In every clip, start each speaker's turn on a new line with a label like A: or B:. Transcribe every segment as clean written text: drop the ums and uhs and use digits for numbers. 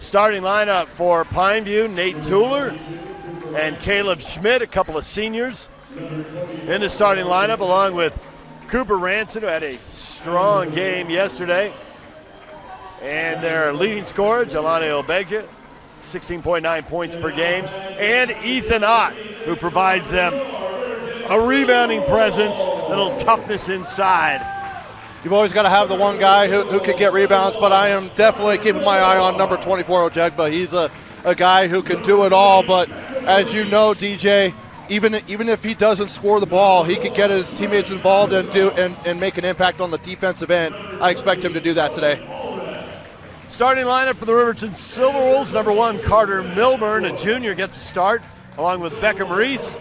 A: Starting lineup for Pineview, Nate Tuller and Caleb Schmidt, a couple of seniors in the starting lineup, along with Cooper Ranson, who had a strong game yesterday. And their leading scorer, Jelani Obegja, 16.9 points per game. And Ethan Ott, who provides them a rebounding presence, a little toughness inside.
B: You've always got to have the one guy who can get rebounds, but I am definitely keeping my eye on number 24, Ojegba. He's a guy who can do it all, but as you know, DJ, even if he doesn't score the ball, he can get his teammates involved and make an impact on the defensive end. I expect him to do that today.
A: Starting lineup for the Riverton Silverwolves, number 1, Carter Milburn, a junior, gets a start, along with Beckham Reese,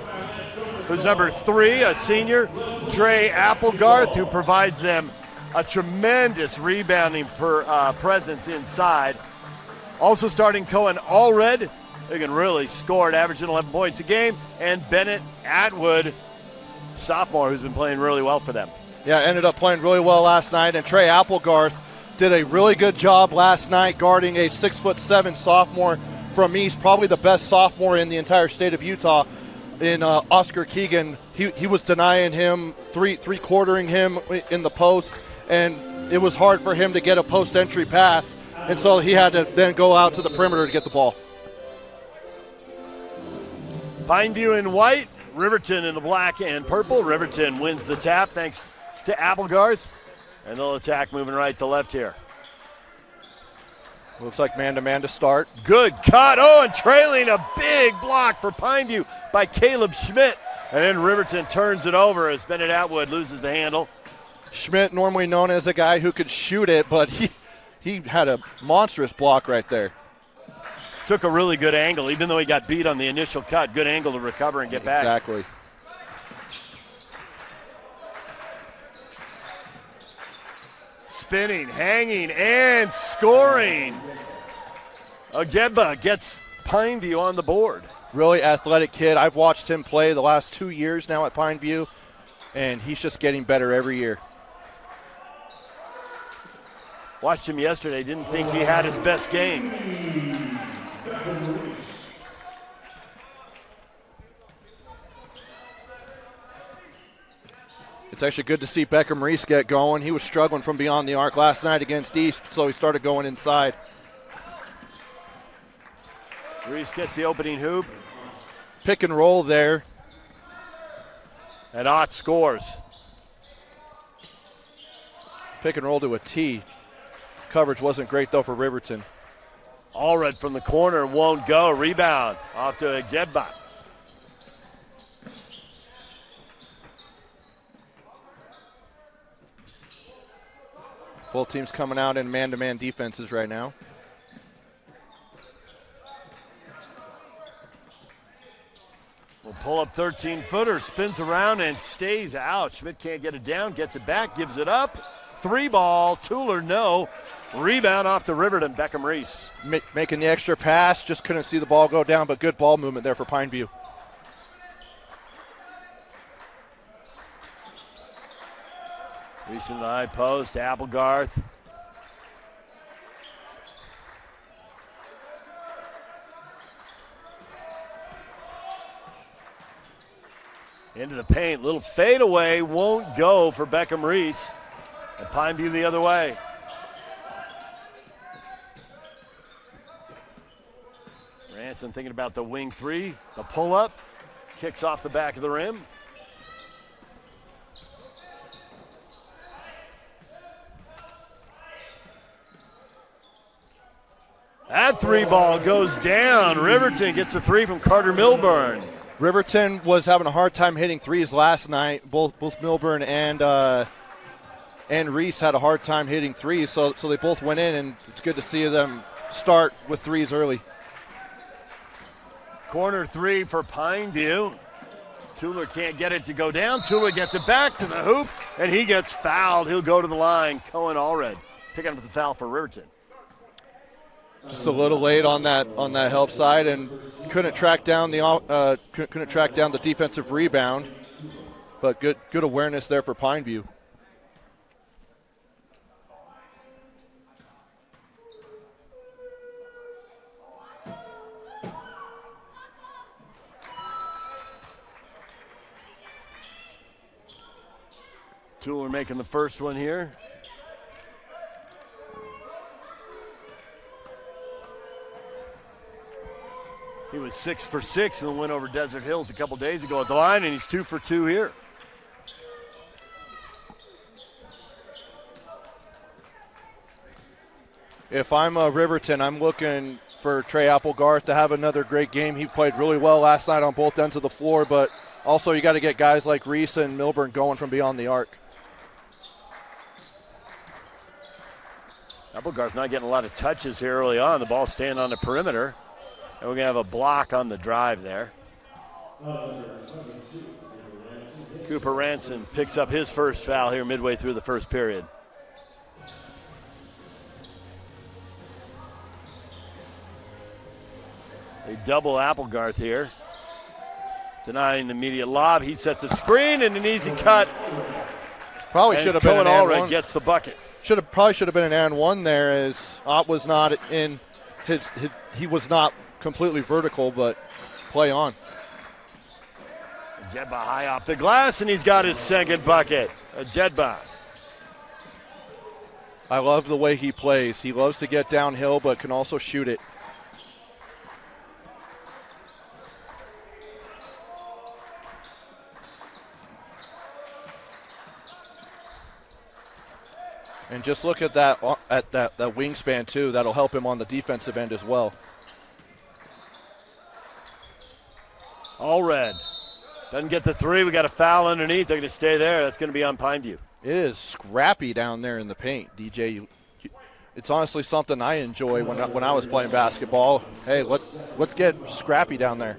A: who's number 3, a senior, Dre Applegarth, who provides them a tremendous rebounding presence inside. Also starting Cohen Allred, who can really score at averaging 11 points a game, and Bennett Atwood, sophomore, who's been playing really well for them.
B: Yeah, ended up playing really well last night, and Trey Applegarth did a really good job last night guarding a 6'7" sophomore from East, probably the best sophomore in the entire state of Utah. In Oscar Keegan, he was denying him, three-quartering him in the post, and it was hard for him to get a post-entry pass, and so he had to then go out to the perimeter to get the ball.
A: Pineview in white, Riverton in the black and purple. Riverton wins the tap thanks to Applegarth, and they'll attack moving right to left here.
B: Looks like man-to-man to start.
A: Good cut. Oh, and trailing a big block for Pineview by Caleb Schmidt. And then Riverton turns it over as Bennett Atwood loses the handle.
B: Schmidt, normally known as a guy who could shoot it, but he had a monstrous block right there.
A: Took a really good angle, even though he got beat on the initial cut. Good angle to recover and get back.
B: Exactly.
A: Spinning, hanging, and scoring. Ojegba gets Pineview on the board.
B: Really athletic kid. I've watched him play the last 2 years now at Pineview, and he's just getting better every year.
A: Watched him yesterday, didn't think he had his best game.
B: It's actually good to see Beckham Reese get going. He was struggling from beyond the arc last night against East, so he started going inside.
A: Reese gets the opening hoop.
B: Pick and roll there.
A: And Ott scores.
B: Pick and roll to a T. Coverage wasn't great, though, for Riverton.
A: Allred from the corner won't go. Rebound off to Ojegba.
B: Both teams coming out in man-to-man defenses right now.
A: Will pull up 13-footer, spins around and stays out. Schmidt can't get it down, gets it back, gives it up. 3-ball, Tuller no. Rebound off to Riverton, Beckham Reese.
B: Making the extra pass, just couldn't see the ball go down, but good ball movement there for Pineview.
A: Reese in the high post, Applegarth. Into the paint, little fadeaway, won't go for Beckham Reese. And Pineview the other way. Ranson thinking about the wing three, the pull-up, kicks off the back of the rim. That 3-ball goes down. Riverton gets a 3 from Carter Milburn.
B: Riverton was having a hard time hitting threes last night. Both Milburn and Reese had a hard time hitting threes, so they both went in, and it's good to see them start with threes early.
A: Corner 3 for Pineview. Tuller can't get it to go down. Tuller gets it back to the hoop, and he gets fouled. He'll go to the line. Cohen Allred picking up the foul for Riverton.
B: Just a little late on that help side, and couldn't track down the defensive rebound, but good awareness there for Pineview.
A: Tuller making the first one here. He was 6 for 6 in the win over Desert Hills a couple days ago at the line, and he's 2 for 2 here.
B: If I'm Riverton, I'm looking for Trey Applegarth to have another great game. He played really well last night on both ends of the floor, but also you got to get guys like Reese and Milburn going from beyond the arc.
A: Applegarth not getting a lot of touches here early on. The ball staying on the perimeter. And we're going to have a block on the drive there. Cooper Ranson picks up his first foul here midway through the first period. They double Applegarth here. Denying the immediate lob. He sets a screen and an easy cut.
B: Probably should have been an and one.
A: Gets the bucket.
B: Probably should have been an and one there, as Ott was not in he was not completely vertical, but play on.
A: Jedba high off the glass, and he's got his second bucket. Jedba.
B: I love the way he plays. He loves to get downhill, but can also shoot it. And just look at that wingspan too. That'll help him on the defensive end as well.
A: All red. Doesn't get the three. We got a foul underneath. They're going to stay there. That's going to be on Pineview.
B: It is scrappy down there in the paint, DJ. It's honestly something I enjoy when I was playing basketball. Hey, let's get scrappy down there.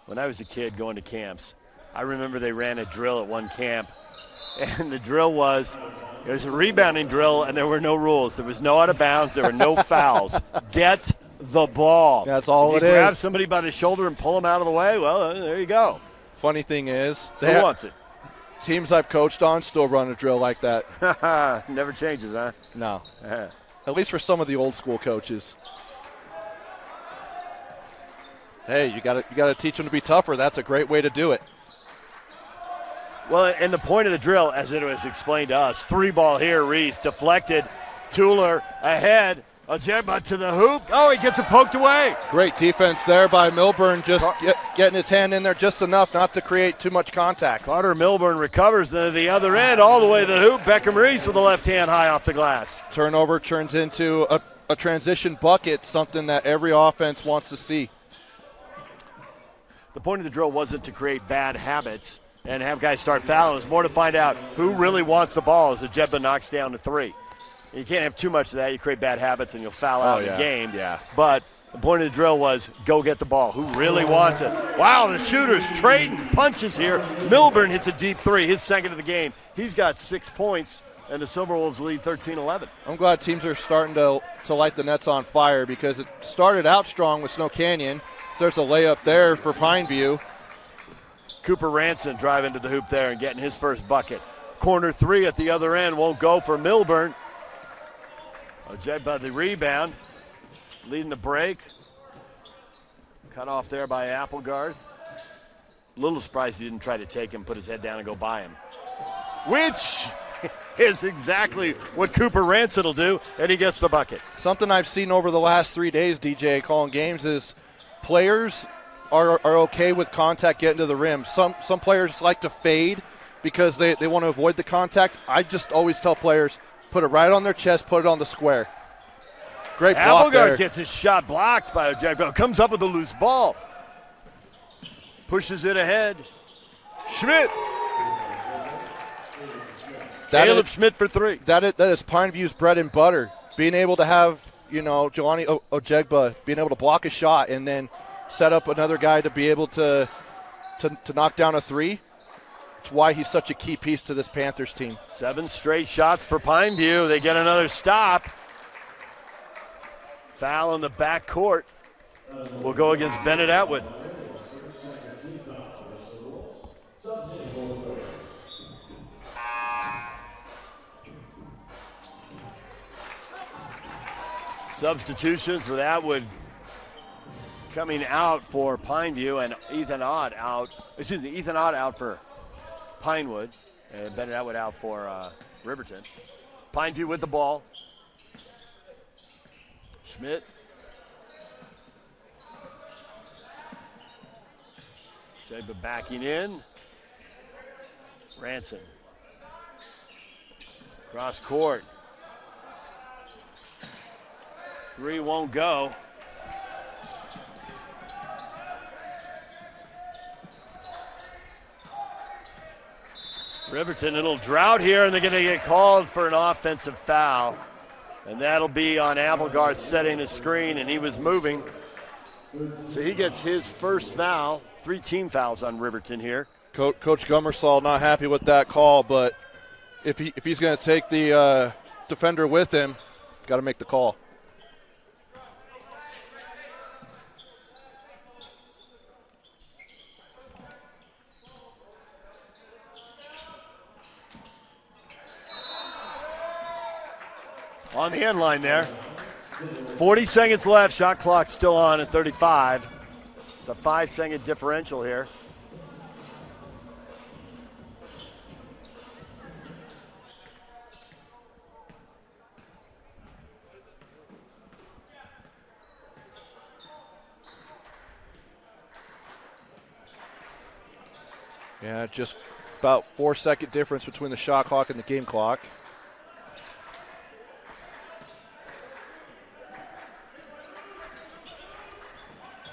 A: When I was a kid going to camps, I remember they ran a drill at one camp, and the drill was a rebounding drill, and there were no rules. There was no out of bounds. There were no fouls. Get the ball.
B: That's all it is.
A: You grab somebody by the shoulder and pull them out of the way, well, there you go.
B: Funny thing is,
A: who wants it?
B: Teams I've coached on still run a drill like that.
A: Never changes, huh?
B: No. At least for some of the old school coaches. Hey, you got to teach them to be tougher. That's a great way to do it.
A: Well, and the point of the drill, as it was explained to us, 3-ball here, Reese deflected, Tuller ahead, Ojeba to the hoop. Oh, he gets it poked away.
B: Great defense there by Milburn, just getting his hand in there just enough not to create too much contact.
A: Carter Milburn recovers to the other end, all the way to the hoop. Beckham Reese with the left hand high off the glass.
B: Turnover turns into a transition bucket, something that every offense wants to see.
A: The point of the drill wasn't to create bad habits and have guys start fouling. It's more to find out who really wants the ball as Ojeba knocks down the three. You can't have too much of that. You create bad habits and you'll foul out in the game.
B: Yeah.
A: But the point of the drill was go get the ball. Who really wants it? Wow, the shooters trading punches here. Milburn hits a deep three, his second of the game. He's got 6 points, and the Silverwolves lead 13-11.
B: I'm glad teams are starting to light the nets on fire because it started out strong with Snow Canyon. So there's a layup there for Pineview.
A: Cooper Ranson driving to the hoop there and getting his first bucket. Corner three at the other end won't go for Milburn. Ojeba the rebound, leading the break. Cut off there by Applegarth. A little surprised he didn't try to take him, put his head down and go by him. Which is exactly what Cooper Ranson will do, and he gets the bucket.
B: Something I've seen over the last 3 days, DJ, calling games is players are okay with contact getting to the rim. Some players like to fade because they want to avoid the contact. I just always tell players, put it right on their chest, put it on the square. Great block there.
A: Applegarth gets his shot blocked by Ojeba. Comes up with a loose ball. Pushes it ahead. Schmidt. Caleb Schmidt for three.
B: That is Pineview's bread and butter. Being able to have, Jelani Ojegba being able to block a shot and then set up another guy to be able to knock down a three. It's why he's such a key piece to this Panthers team.
A: 7 straight shots for Pineview. They get another stop. Foul in the back court. Will go against Bennett Atwood. Substitutions with Atwood coming out for Pineview, and Ethan Ott out for Pinewood, and Bennett Atwood out for Riverton. Pineview with the ball. Schmidt. Jagba backing in. Ranson. Cross court. Three won't go. Riverton, a little drought here, and they're going to get called for an offensive foul. And that'll be on Applegarth setting a screen, and he was moving. So he gets his first foul. 3 team fouls on Riverton here.
B: Coach Gummersall not happy with that call, but if he's going to take the defender with him, got to make the call.
A: On the end line there. 40 seconds left. Shot clock still on at 35. It's a 5-second differential here.
B: Yeah, just about 4-second difference between the shot clock and the game clock.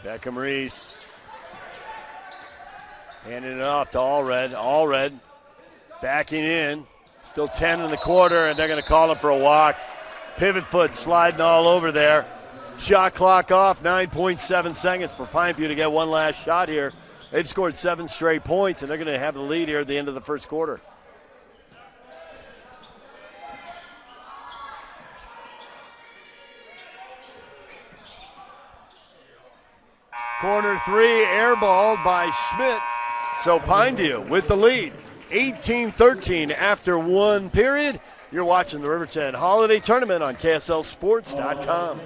A: Beckham Reese handing it off to Allred. Allred backing in. Still 10 in the quarter, and they're going to call him for a walk. Pivot foot sliding all over there. Shot clock off, 9.7 seconds for Pineview to get one last shot here. They've scored 7 straight points, and they're going to have the lead here at the end of the first quarter. Corner 3, airballed by Schmidt. So Pineview with the lead, 18-13 after one period. You're watching the Riverton Holiday Tournament on KSLSports.com.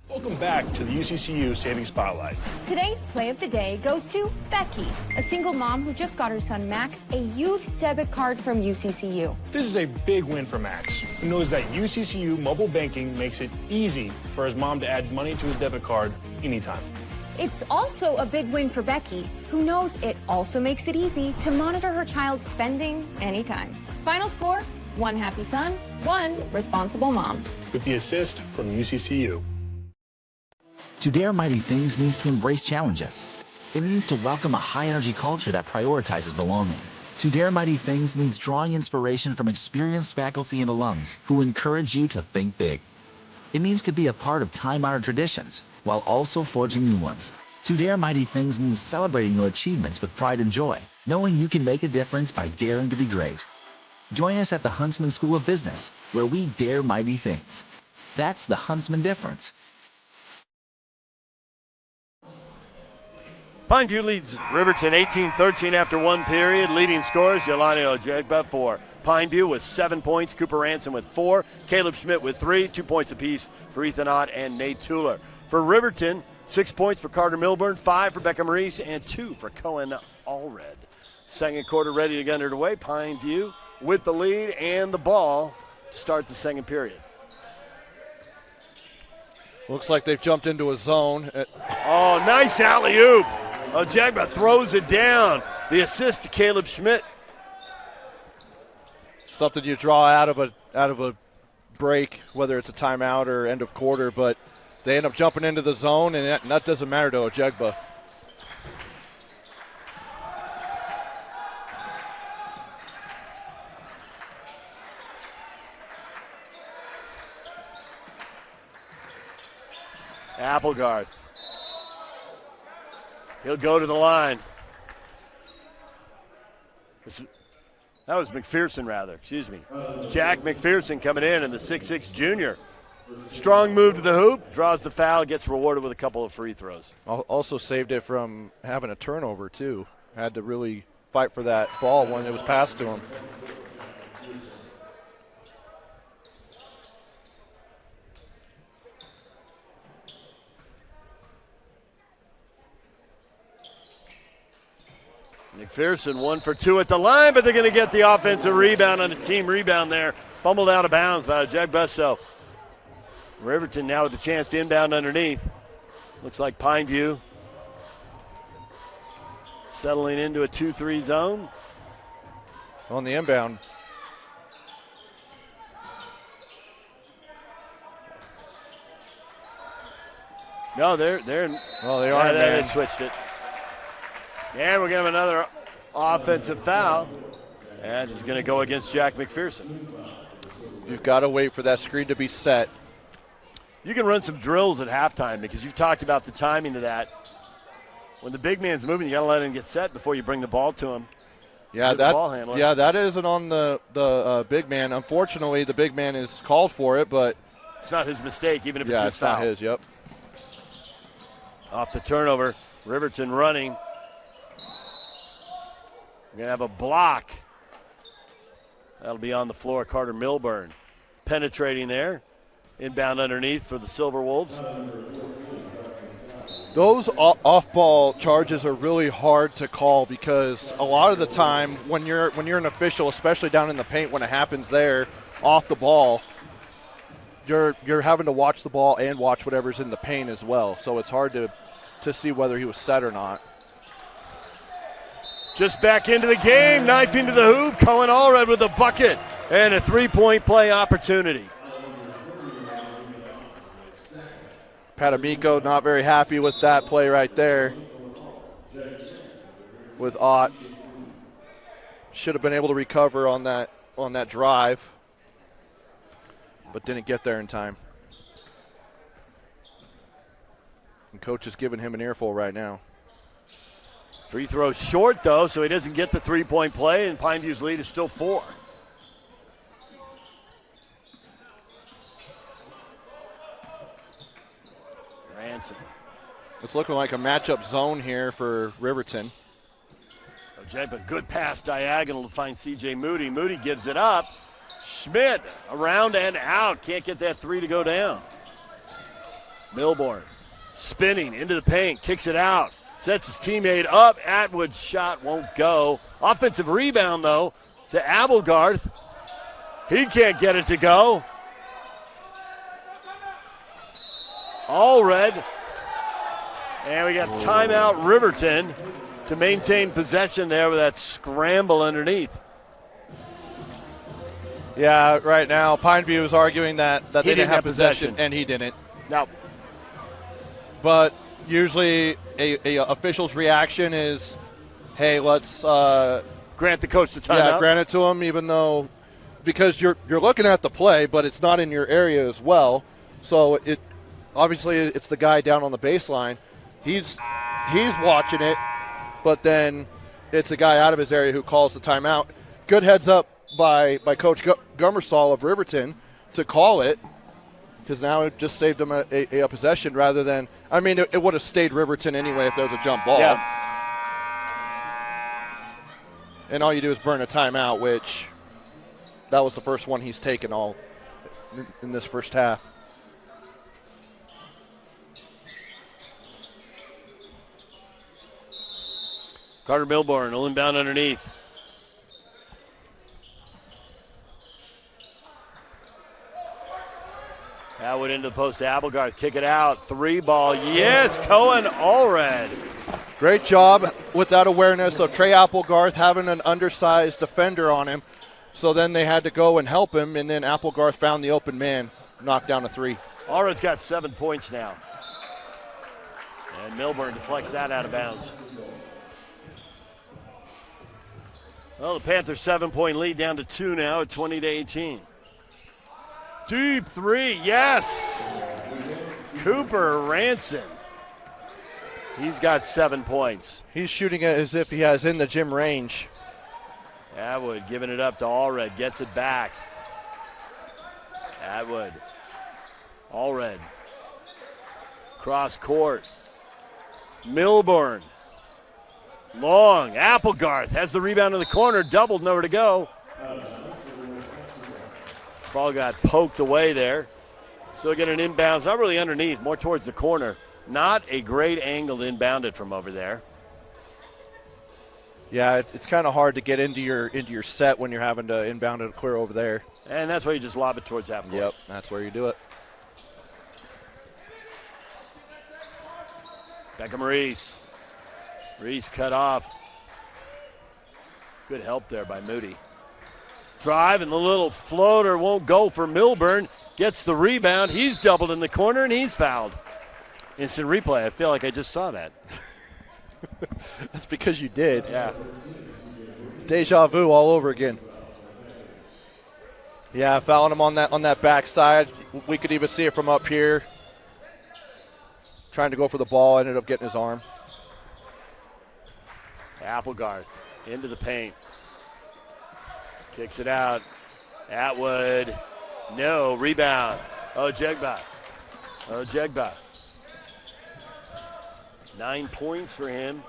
C: Welcome back to the UCCU Savings Spotlight.
D: Today's play of the day goes to Becky, a single mom who just got her son Max a youth debit card from UCCU.
C: This is a big win for Max, who knows that UCCU mobile banking makes it easy for his mom to add money to his debit card anytime.
D: It's also a big win for Becky, who knows it also makes it easy to monitor her child's spending anytime. Final score, 1 happy son, 1 responsible mom.
C: With the assist from UCCU.
E: To dare mighty things means to embrace challenges. It means to welcome a high-energy culture that prioritizes belonging. To dare mighty things means drawing inspiration from experienced faculty and alums who encourage you to think big. It means to be a part of time-honored traditions while also forging new ones. To dare mighty things means celebrating your achievements with pride and joy, knowing you can make a difference by daring to be great. Join us at the Huntsman School of Business, where we dare mighty things. That's the Huntsman difference.
A: Pineview leads Riverton 18-13 after one period. Leading scorers, Jelani Ojegba for Pineview with 7 points. Cooper Ransom with 4. Caleb Schmidt with 3. 2 points apiece for Ethan Ott and Nate Tuller. For Riverton, 6 points for Carter Milburn, 5 for Becca Maurice, and 2 for Cohen Allred. Second quarter ready to get underway. Pineview with the lead and the ball to start the second period.
B: Looks like they've jumped into a zone.
A: Oh, nice alley-oop. Ojegba throws it down. The assist to Caleb Schmidt.
B: Something you draw out of a break, whether it's a timeout or end of quarter, but they end up jumping into the zone, and that doesn't matter to Ojegba.
A: Applegarth. He'll go to the line. That was McPherson, rather. Excuse me. Jack McPherson coming in, and the 6'6 junior. Strong move to the hoop, draws the foul, gets rewarded with a couple of free throws.
B: Also saved it from having a turnover, too. Had to really fight for that ball when it was passed to him.
A: McPherson 1 for 2 at the line, but they're going to get the offensive rebound on a team rebound there. Fumbled out of bounds by Jag Busso. Riverton now with a chance to inbound underneath. Looks like Pineview settling into a 2-3 zone.
B: On the inbound.
A: No, they're
B: Well, they are.
A: they switched it. And we're going to have another offensive foul. And it's going to go against Jack McPherson.
B: You've got to wait for that screen to be set.
A: You can run some drills at halftime because you've talked about the timing of that. When the big man's moving, you got to let him get set before you bring the ball to him.
B: Yeah,
A: The ball handler.
B: that isn't on the big man. Unfortunately, the big man is called for it, but
A: It's not his mistake, even if it's
B: yeah,
A: his
B: it's
A: foul.
B: not his. Yep.
A: Off the turnover, Riverton running. We're going to have a block. That'll be on the floor. Carter Milburn penetrating there. Inbound underneath for the Silverwolves.
B: Those off-ball charges are really hard to call because a lot of the time when you're an official, especially down in the paint when it happens there off the ball, you're having to watch the ball and watch whatever's in the paint as well. So it's hard to see whether he was set or not.
A: Just back into the game, knife into the hoop. Cohen Allred with a bucket and a three-point play opportunity.
B: Patamico not very happy with that play right there with Ott. Should have been able to recover on that drive, but didn't get there in time. And coach is giving him an earful right now.
A: Free throw short, though, so he doesn't get the three-point play, and Pineview's lead is still 4. Ransom.
B: It's looking like a matchup zone here for Riverton.
A: Ojeda, good pass diagonal to find C.J. Moody. Moody gives it up. Schmidt around and out. Can't get that three to go down. Milborn spinning into the paint, kicks it out. Sets his teammate up. Atwood's shot won't go. Offensive rebound, though, to Abelgarth. He can't get it to go. Allred. And we got timeout Riverton to maintain possession there with that scramble underneath.
B: Yeah, right now Pineview is arguing that they didn't have possession, and he didn't.
A: Now,
B: but usually a official's reaction is, hey, let's
A: grant the coach the timeout.
B: Yeah, grant it to him, even though because you're looking at the play, but it's not in your area as well. So it obviously it's the guy down on the baseline. He's watching it, but then it's a guy out of his area who calls the timeout. Good heads up by Coach Gummersall of Riverton to call it, because now it just saved him a possession rather than, I mean, it would have stayed Riverton anyway if there was a jump ball.
A: Yeah.
B: And all you do is burn a timeout, which that was the first one he's taken all in this first half.
A: Carter Milborn will inbound underneath. Atwood into the post to Abelgarth. Kick it out. 3-ball. Yes, Cohen Allred.
B: Great job with that awareness of Trey Applegarth having an undersized defender on him. So then they had to go and help him, and then Applegarth found the open man, knocked down a 3.
A: Allred's got 7 points now. And Milburn deflects that out of bounds. Well, the Panthers' 7-point lead down to 2 now at 20-18. Deep 3, yes! Cooper Ranson. He's got 7 points.
B: He's shooting it as if he has in the gym range.
A: Atwood giving it up to Allred, gets it back. Atwood. Allred. Cross court. Milburn. Long. Applegarth has the rebound in the corner, doubled, nowhere to go. Ball got poked away there. Still get an inbounds, not really underneath, more towards the corner. Not a great angle to inbound it from over there.
B: Yeah, it's kind of hard to get into your set when you're having to inbound and clear over there.
A: And that's why you just lob it towards half court.
B: Yep, that's where you do it.
A: Beckham Reese. Reese cut off. Good help there by Moody. Drive, and the little floater won't go for Milburn. Gets the rebound. He's doubled in the corner, and he's fouled. Instant replay. I feel like I just saw that.
B: That's because you did.
A: Yeah.
B: Deja vu all over again. Yeah, fouling him on that backside. We could even see it from up here. Trying to go for the ball, ended up getting his arm.
A: Applegarth into the paint. Kicks it out. Atwood. No. Rebound. Ojegba. 9 points for him.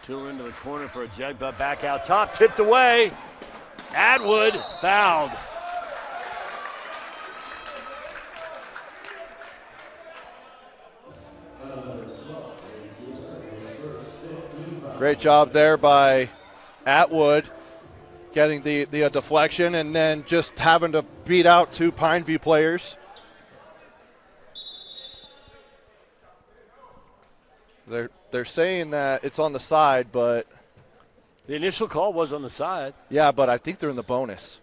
A: Two into the corner for Ojegba. Back out top. Tipped away. Atwood fouled.
B: Great job there by Atwood getting the deflection and then just having to beat out two Pineview players. They're saying that it's on the side, but
A: The initial call was on the side.
B: yeah, but I think they're in the bonus.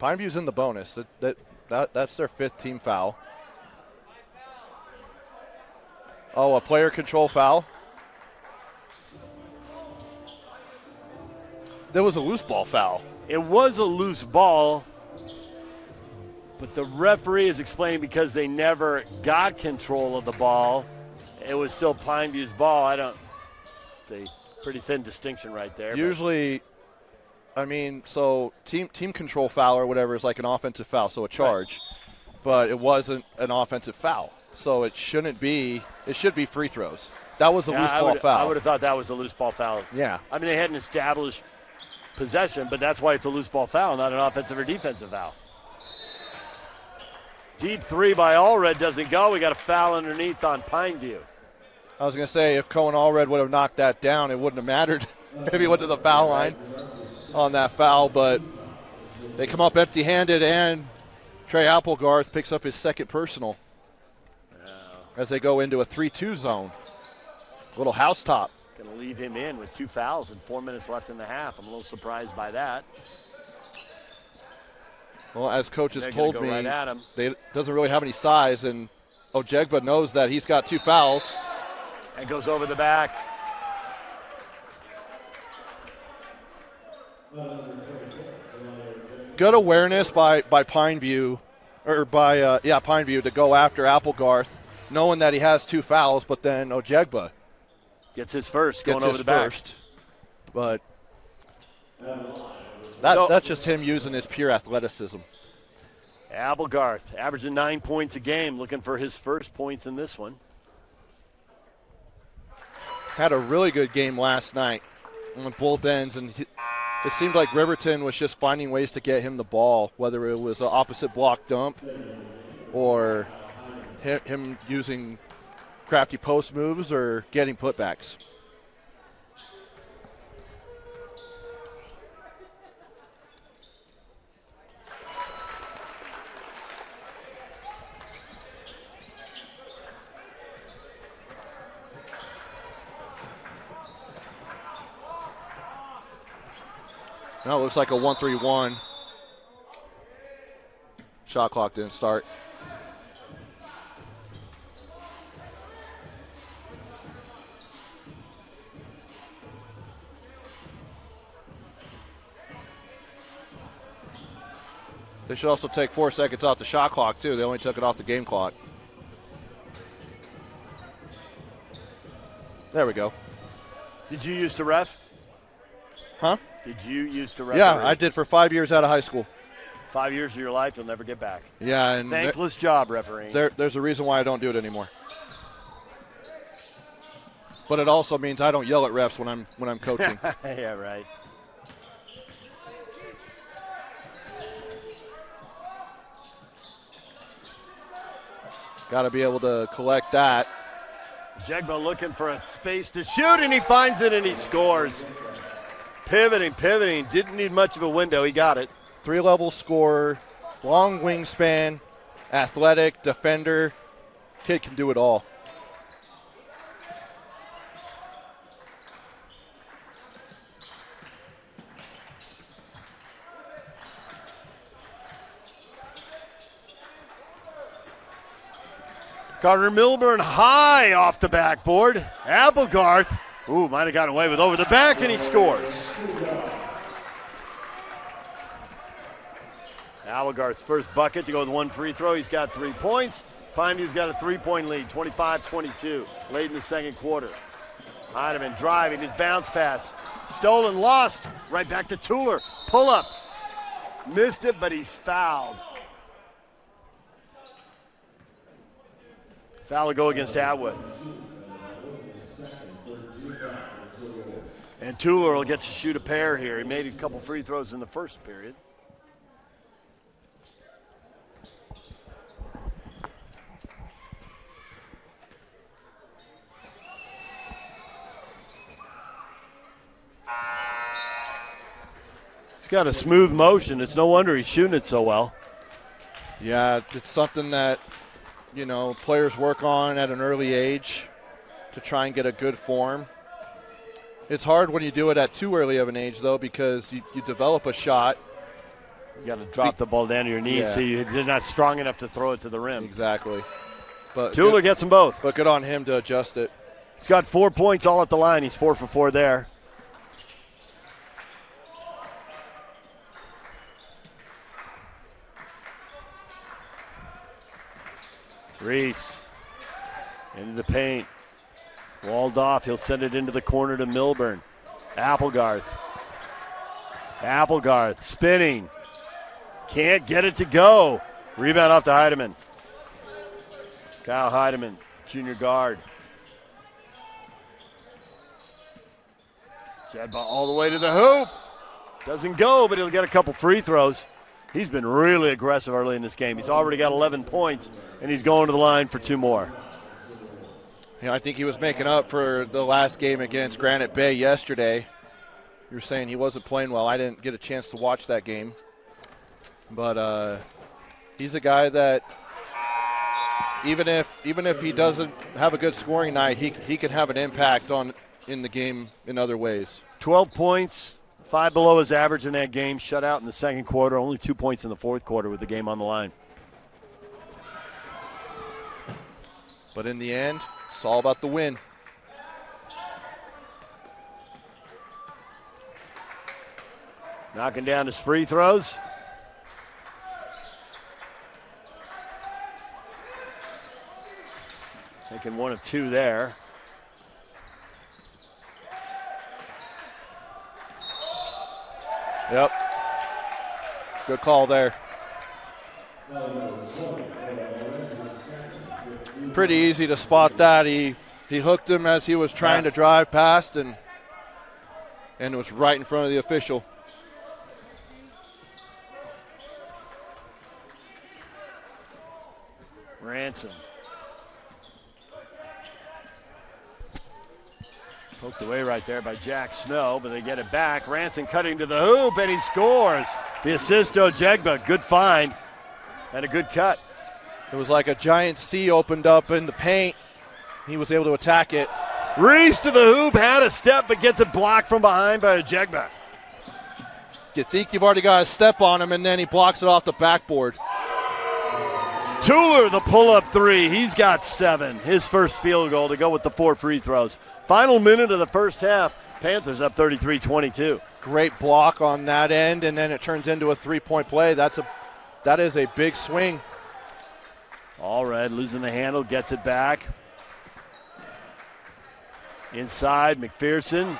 B: Pineview's in the bonus. That's their 5th team foul. Oh, a player control foul. There was a loose ball foul.
A: It was a loose ball, but the referee is explaining because they never got control of the ball, it was still Pineview's ball. It's a pretty thin distinction right there.
B: Usually, I mean, so team control foul or whatever is like an offensive foul, so a charge. Right. But it wasn't an offensive foul, so it shouldn't be. It should be free throws. That was a loose ball foul.
A: I would have thought that was a loose ball foul.
B: Yeah.
A: I mean, they hadn't established possession, but that's why it's a loose ball foul, not an offensive or defensive foul. Deep three by Allred doesn't go. We got a foul underneath on Pineview.
B: I was going to say, if Cohen Allred would have knocked that down, it wouldn't have mattered if he went to the foul line on that foul, but they come up empty-handed, and Trey Applegarth picks up his 2nd personal as they go into a 3-2 zone. Little house top.
A: Going to leave him in with 2 fouls and 4 minutes left in the half. I'm a little surprised by that.
B: Well, as coaches told me,
A: right at him.
B: They doesn't really have any size, and Ojegba knows that he's got 2 fouls.
A: And goes over the back.
B: Good awareness by Pineview, or by Pineview to go after Applegarth, knowing that he has 2 fouls, but then Ojegba
A: gets his first, going over the back.
B: But that's just him using his pure athleticism.
A: Applegarth averaging 9 points a game, looking for his first points in this one.
B: Had a really good game last night on both ends, and it seemed like Riverton was just finding ways to get him the ball, whether it was an opposite block dump or him using crafty post moves or getting putbacks. No, it looks like a 1-3-1. Shot clock didn't start. They should also take 4 seconds off the shot clock, too. They only took it off the game clock. There we go.
A: Did you used to ref?
B: Huh?
A: Did you used to referee?
B: Yeah, I did for 5 years out of high school.
A: 5 years of your life, you'll never get back.
B: Yeah, and
A: thankless job refereeing.
B: There's a reason why I don't do it anymore. But it also means I don't yell at refs when I'm coaching.
A: Yeah, right.
B: Got to be able to collect that.
A: Jegba looking for a space to shoot, and he finds it, and he scores. Pivoting. Didn't need much of a window. He got it.
B: 3-level scorer, long wingspan, athletic, defender. Kid can do it all.
A: Carter Milburn high off the backboard. Applegarth, might have gotten away with over the back, and he scores. Applegarth's first bucket to go with one free throw. He's got 3 points. Pineview's got a 3-point lead, 25-22, late in the second quarter. Heidemann driving his bounce pass. Stolen, lost, right back to Tuller. Pull up. Missed it, but he's fouled. Foul will go against Atwood. And Tuller will get to shoot a pair here. He made a couple free throws in the first period. He's got a smooth motion. It's no wonder he's shooting it so well.
B: Yeah, it's something that, players work on at an early age to try and get a good form. It's hard when you do it at too early of an age, though, because you develop a shot.
A: You got to drop the ball down to your knees so you're not strong enough to throw it to the rim.
B: Exactly. But
A: Tuller gets them both.
B: But good on him to adjust it.
A: He's got 4 points all at the line. He's 4 for 4 there. Reese into the paint. Walled off. He'll send it into the corner to Milburn. Applegarth spinning. Can't get it to go. Rebound off to Heidemann. Kyle Heidemann, junior guard. Jedba all the way to the hoop. Doesn't go, but he'll get a couple free throws. He's been really aggressive early in this game. He's already got 11 points, and he's going to the line for 2 more.
B: I think he was making up for the last game against Granite Bay yesterday. You were saying he wasn't playing well. I didn't get a chance to watch that game. But he's a guy that even if he doesn't have a good scoring night, he can have an impact in the game in other ways.
A: 12 points. 5 below his average in that game. Shut out in the second quarter. Only 2 points in the fourth quarter with the game on the line.
B: But in the end, it's all about the win.
A: Knocking down his free throws. Taking 1 of 2 there.
B: Yep. Good call there. Pretty easy to spot that. He hooked him as he was trying to drive past, and it was right in front of the official.
A: Ransom. Poked away right there by Jack Snow, but they get it back. Ransom cutting to the hoop, and he scores. The assist to Jegba. Good find and a good cut.
B: It was like a giant C opened up in the paint. He was able to attack it.
A: Reese to the hoop, had a step, but gets it blocked from behind by Jegba.
B: You think you've already got a step on him, and then he blocks it off the backboard.
A: Tuller, the pull-up 3. He's got 7. His first field goal to go with the 4 free throws. Final minute of the first half. Panthers up 33-22.
B: Great block on that end, and then it turns into a 3-point play. That is a big swing.
A: Allred losing the handle, gets it back. Inside, McPherson.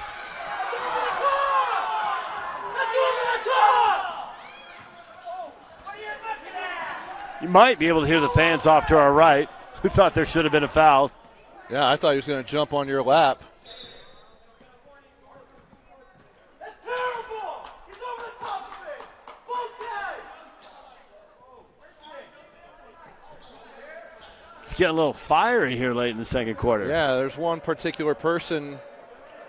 A: You might be able to hear the fans off to our right who thought there should have been a foul.
B: Yeah, I thought he was going to jump on your lap.
F: That's terrible! He's over the top of it! Both guys!
A: It's getting a little fiery here late in the second quarter.
B: Yeah, there's one particular person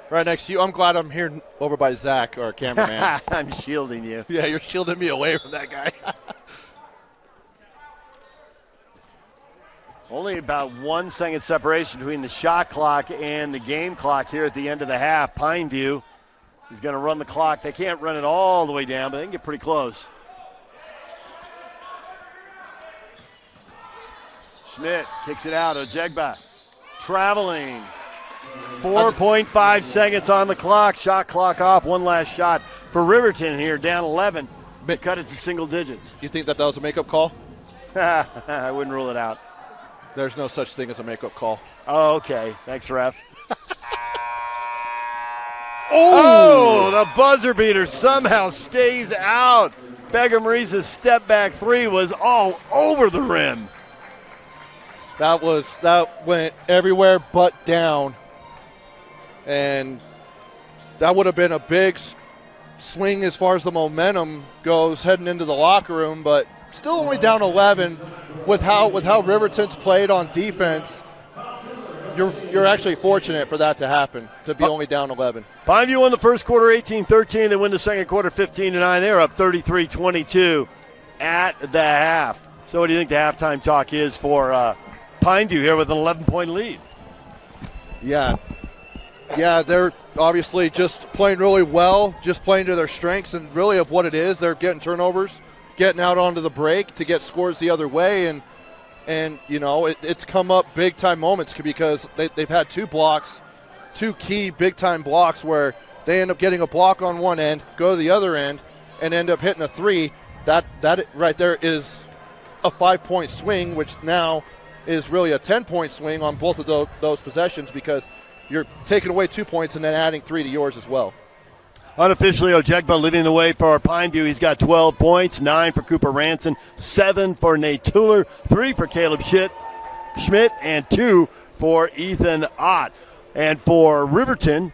B: right next to you. I'm glad I'm here over by Zach, our cameraman.
A: I'm shielding you.
B: Yeah, you're shielding me away from that guy.
A: Only about 1 second separation between the shot clock and the game clock here at the end of the half. Pineview is going to run the clock. They can't run it all the way down, but they can get pretty close. Schmidt kicks it out. Ojegba traveling. 4.5 seconds on the clock. Shot clock off. One last shot for Riverton here, down 11. But cut it to single digits.
B: You think that was a makeup call?
A: I wouldn't rule it out.
B: There's no such thing as a makeup call.
A: Oh, okay. Thanks, ref. Oh, the buzzer beater somehow stays out. Beckham Reese's step back three was all over the rim.
B: That went everywhere but down. And that would have been a big swing as far as the momentum goes heading into the locker room, but still only down 11 with how Riverton's played on defense. You're actually fortunate for that to happen, to be only down 11.
A: Pineview won the first quarter 18-13. They win the second quarter 15-9. They're up 33-22 at the half. So what do you think the halftime talk is for Pineview here with an 11-point lead?
B: Yeah, they're obviously just playing really well, just playing to their strengths and really of what it is. They're getting turnovers, getting out onto the break to get scores the other way, and you know, it's come up big-time moments because they've had two key big-time blocks where they end up getting a block on one end, go to the other end, and end up hitting a three. That right there is a 5-point swing, which now is really a 10-point swing on both of those possessions because you're taking away 2 points and then adding 3 to yours as well.
A: Unofficially, Ojegba leading the way for Pineview. He's got 12 points, 9 for Cooper Ranson, 7 for Nate Tuller, 3 for Caleb Schmidt, and 2 for Ethan Ott. And for Riverton,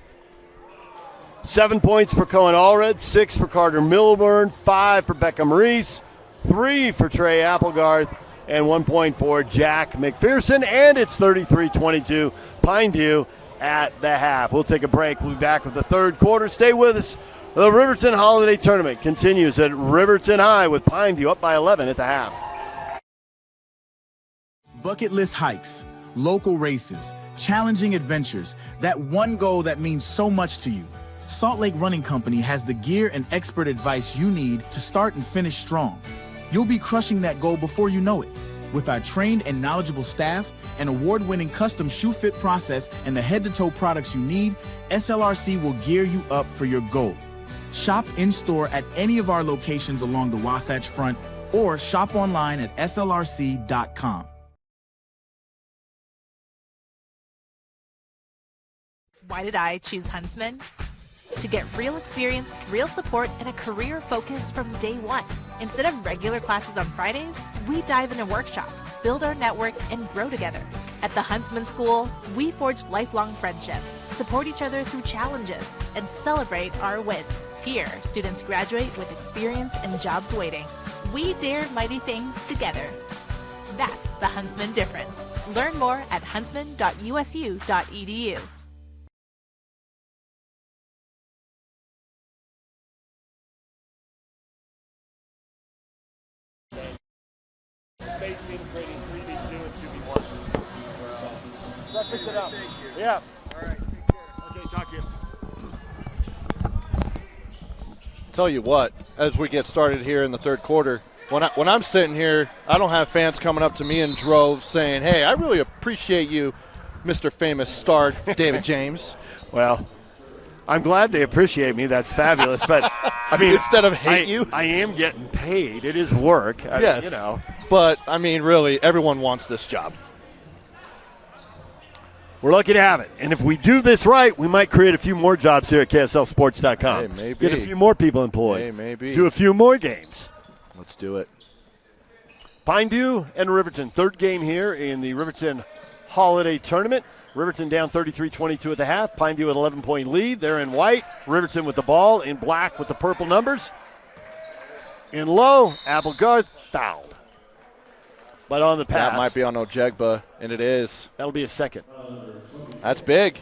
A: 7 points for Cohen Allred, 6 for Carter Milburn, 5 for Beckham Reese, 3 for Trey Applegarth, and 1 point for Jack McPherson. And it's 33-22, Pineview at the half. We'll take a break. We'll be back with the third quarter. Stay with us. The Riverton Holiday Tournament continues at Riverton High with Pineview up by 11 at the half.
G: Bucket list hikes, local races, challenging adventures, that one goal that means so much to you. Salt Lake Running Company has the gear and expert advice you need to start and finish strong. You'll be crushing that goal before you know it. With our trained and knowledgeable staff, an award-winning custom shoe fit process, and the head-to-toe products you need, SLRC will gear you up for your goal. Shop in-store at any of our locations along the Wasatch Front or shop online at slrc.com.
H: Why did I choose Huntsman? To get real experience, real support, and a career focus from day one. Instead of regular classes on Fridays, we dive into workshops, build our network, and grow together. At the Huntsman School, we forge lifelong friendships, support each other through challenges, and celebrate our wins. Here, students graduate with experience and jobs waiting. We dare mighty things together. That's the Huntsman difference. Learn more at huntsman.usu.edu.
A: Spacing, creating 3v2 and 2v1. So I picked it up. Yeah. All right, take care. Okay, talk to you.
B: Tell you what, as we get started here in the third quarter, when I'm sitting here, I don't have fans coming up to me in droves saying, "Hey, I really appreciate you, Mr. Famous Star David James."
A: Well, I'm glad they appreciate me. That's fabulous. But I mean,
B: instead of hate you,
A: I am getting paid. It is work.
B: Yes,
A: you know.
B: But I mean, really, everyone wants this job.
A: We're lucky to have it. And if we do this right, we might create a few more jobs here at KSLSports.com.
B: Hey, maybe.
A: Get a few more people employed.
B: Hey, maybe.
A: Do a few more games.
B: Let's do it.
A: Pineview and Riverton, third game here in the Riverton Holiday Tournament. Riverton down 33-22 at the half. Pineview with 11-point lead. They're in white. Riverton with the ball in black with the purple numbers. In low, Applegarth fouled. But on the pass.
B: That might be on Ojegba, and it is.
A: That'll be a second.
B: That's big.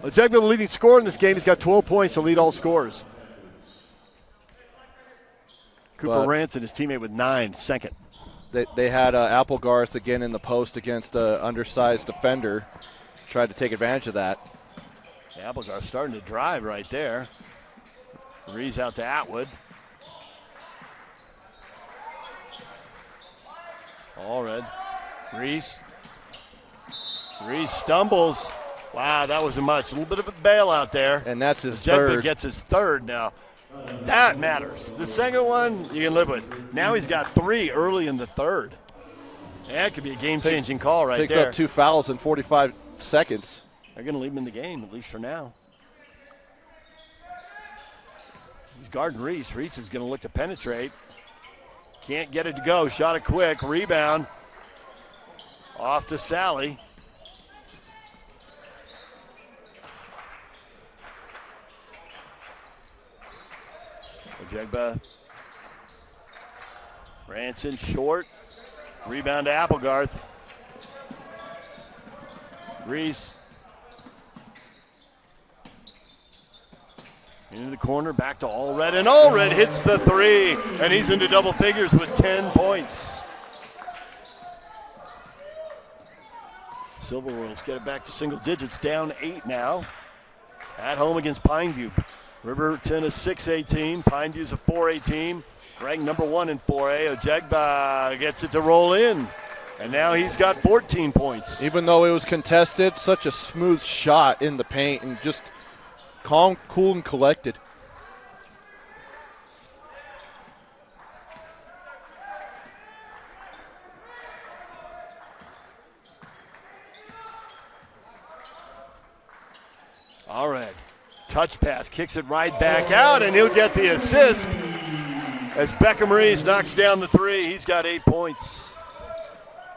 A: Ojegba, the leading scorer in this game. He's got 12 points to lead all scorers. Cooper Ranson, his teammate, with 9, second.
B: They had Applegarth again in the post against an undersized defender. Tried to take advantage of that.
A: Applegarth starting to drive right there. Rees out to Atwood. Allred. Rees stumbles. Wow, that wasn't much. A little bit of a bailout there.
B: And that's his
A: Ojegba
B: third.
A: Gets his third now. That matters. The second one you can live with. Now he's got 3 early in the third. That could be a game-changing call right
B: Picks
A: there.
B: up 2 fouls in 45 seconds.
A: They're going to leave him in the game, at least for now. He's guarding Reese. Reese is going to look to penetrate. Can't get it to go. Shot it quick. Rebound. Off to Sally. Ojegba. Ranson short. Rebound to Applegarth. Reese. Into the corner, back to Allred, and Allred hits the 3, and he's into double figures with 10 points. Silverwolves get it back to single digits, down 8 now. At home against Pineview. Riverton is 6A team, Pineview's a 4A team, ranked number 1 in 4A. Ojegba gets it to roll in, and now he's got 14 points.
B: Even though it was contested, such a smooth shot in the paint and just calm, cool, and collected.
A: Allred, touch pass, kicks it right back out, and he'll get the assist as Beckham Rees knocks down the 3. He's got 8 points.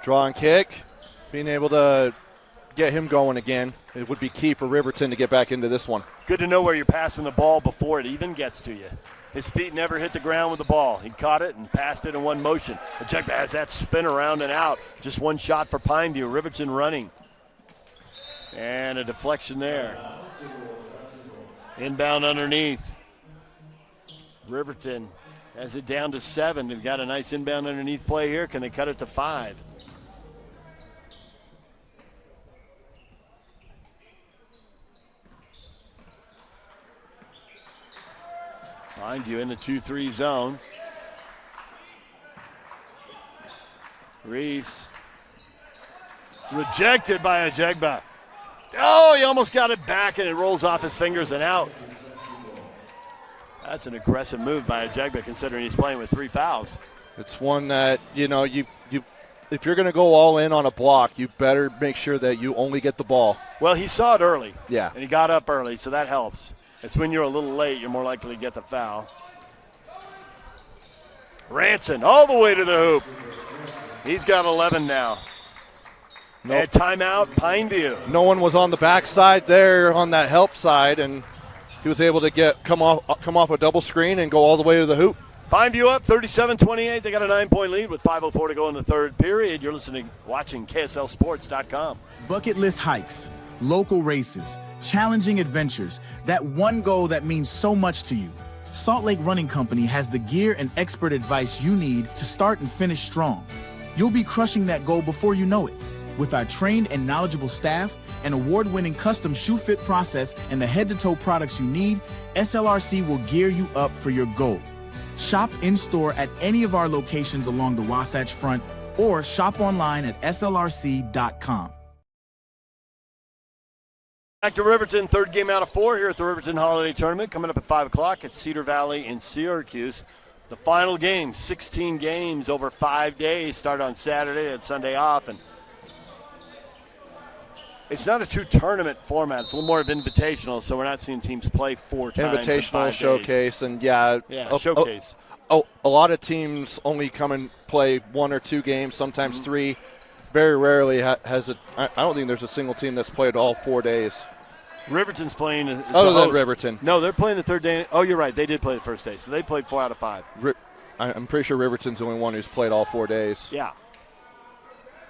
B: Draw and kick, being able to get him going again. It would be key for Riverton to get back into this one.
A: Good to know where you're passing the ball before it even gets to you. His feet never hit the ground with the ball. He caught it and passed it in one motion. Ojegba has that spin around and out. Just one shot for Pineview. Riverton running. And a deflection there. Inbound underneath. Riverton has it down to 7. They've got a nice inbound underneath play here. Can they cut it to 5? Mind you, in the 2-3 zone. Reese. Rejected by Ojegba. Oh, he almost got it back, and it rolls off his fingers and out. That's an aggressive move by Ojegba, considering he's playing with 3 fouls.
B: It's one that, you if you're going to go all in on a block, you better make sure that you only get the ball.
A: Well, he saw it early.
B: Yeah.
A: And he got up early, so that helps. It's when you're a little late, you're more likely to get the foul. Ranson all the way to the hoop. He's got 11 now.
B: Nope.
A: And timeout, Pineview.
B: No one was on the backside there on that help side, and he was able to come off a double screen and go all the way to the hoop.
A: Pineview up 37-28. They got a 9-point lead with 5:04 to go in the third period. You're watching KSLSports.com.
G: Bucket list hikes, local races, challenging adventures, that one goal that means so much to you. Salt Lake Running Company has the gear and expert advice you need to start and finish strong. You'll be crushing that goal before you know it. With our trained and knowledgeable staff, an award-winning custom shoe fit process, and the head-to-toe products you need, SLRC will gear you up for your goal. Shop in-store at any of our locations along the Wasatch Front or shop online at slrc.com.
A: Back to Riverton, third game out of 4 here at the Riverton Holiday Tournament. Coming up at 5 o'clock at Cedar Valley in Syracuse. The final game, 16 games over 5 days, start on Saturday and Sunday off. And it's not a true tournament format. It's a little more of invitational, so we're not seeing teams play 4 times.
B: Invitational, showcase, and
A: showcase.
B: A lot of teams only come and play 1 or 2 games, sometimes 3. Very rarely has it. I don't think there's a single team that's played all 4 days.
A: Riverton's playing.
B: Other than Riverton.
A: No, they're playing the third day. Oh, you're right. They did play the first day, so they played 4 out of 5.
B: I'm pretty sure Riverton's the only one who's played all 4 days.
A: Yeah.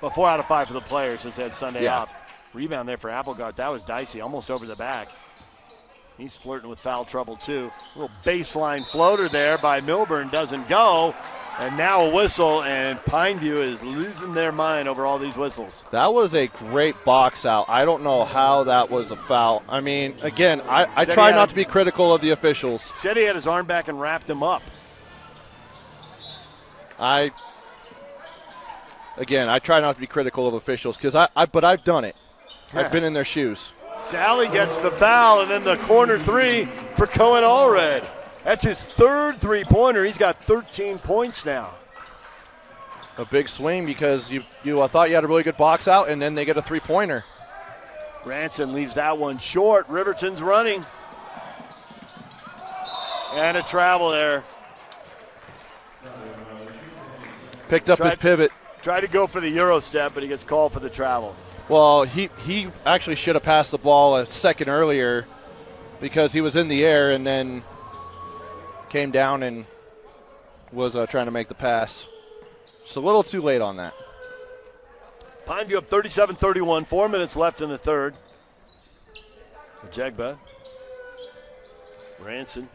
A: But 4 out of 5 for the players since they had Sunday
B: Yeah.
A: off. Rebound there for Applegard. That was dicey, almost over the back. He's flirting with foul trouble, too. A little baseline floater there by Milburn doesn't go. And now a whistle, and Pineview is losing their mind over all these whistles.
B: That was a great box out. I don't know how that was a foul. I mean, again, I try not to be critical of the officials.
A: Said he had his arm back and wrapped him up.
B: I try not to be critical of officials but I've done it. I've been in their shoes.
A: Sally gets the foul, and then the corner three for Cohen Allred. That's his third three-pointer. He's got 13 points now.
B: A big swing because you thought you had a really good box out, and then they get a three-pointer.
A: Ranson leaves that one short. Riverton's running. And a travel there.
B: Picked up his pivot.
A: Tried to go for the Euro step, but he gets called for the travel.
B: Well, he actually should have passed the ball a second earlier because he was in the air and then came down and was trying to make the pass. Just a little too late on that.
A: Pineview up 37-31, 4 minutes left in the third. Jegba. Ranson.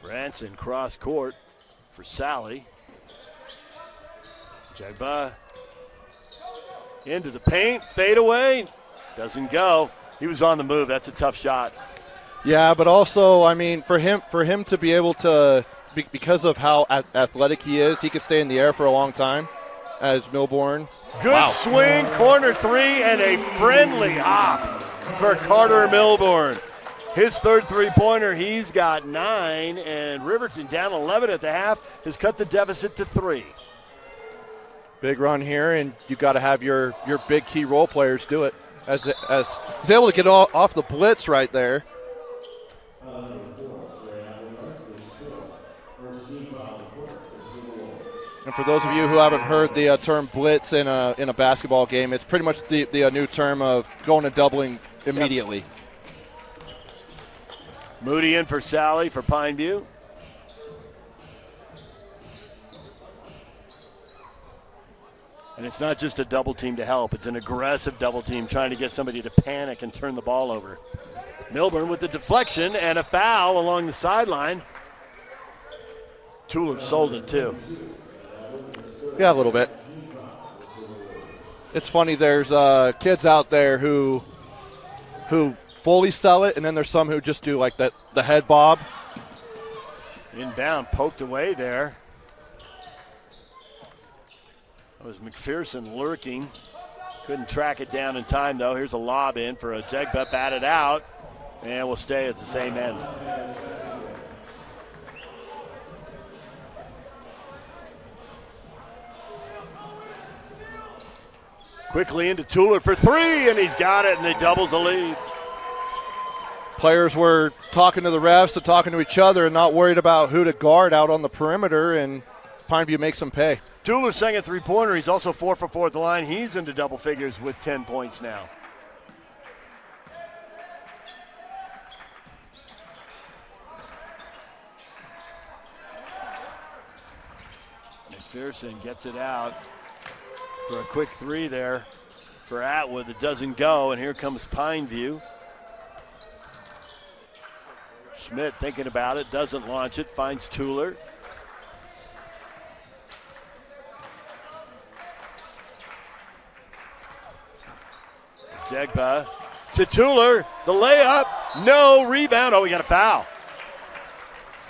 A: Ranson cross court for Sally. Jegba into the paint, fade away, doesn't go. He was on the move. That's a tough shot.
B: Yeah, but also, I mean, for him to be able to, because of how athletic he is, he could stay in the air for a long time as Milburn.
A: Good swing, corner three, and a friendly hop for Carter Milburn. His third three-pointer, he's got 9, and Riverton down 11 at the half has cut the deficit to 3.
B: Big run here, and you got to have your big key role players do it. As he's able to get off the blitz right there. And for those of you who haven't heard the term blitz in a basketball game, it's pretty much the new term of going to doubling immediately.
A: Yep. Moody in for Sally for Pineview. And it's not just a double team to help. It's an aggressive double team trying to get somebody to panic and turn the ball over. Milburn with the deflection and a foul along the sideline. Tuller sold it too.
B: Yeah, a little bit. It's funny, there's kids out there who fully sell it, and then there's some who just do like the head bob.
A: Inbound, poked away there. That was McPherson lurking. Couldn't track it down in time, though. Here's a lob in for a Jegba, batted out, and will stay at the same end. Quickly into Tuller for 3, and he's got it, and they doubles the lead.
B: Players were talking to the refs and talking to each other and not worried about who to guard out on the perimeter, and Pineview makes them pay.
A: Tuller's second three-pointer. He's also 4 for 4 at the line. He's into double figures with 10 points now. McPherson gets it out for a quick 3 there for Atwood that doesn't go, and here comes Pineview. Schmidt thinking about it, doesn't launch it, finds Tuller. Jegba to Tuller, the layup, no rebound. Oh, we got a foul.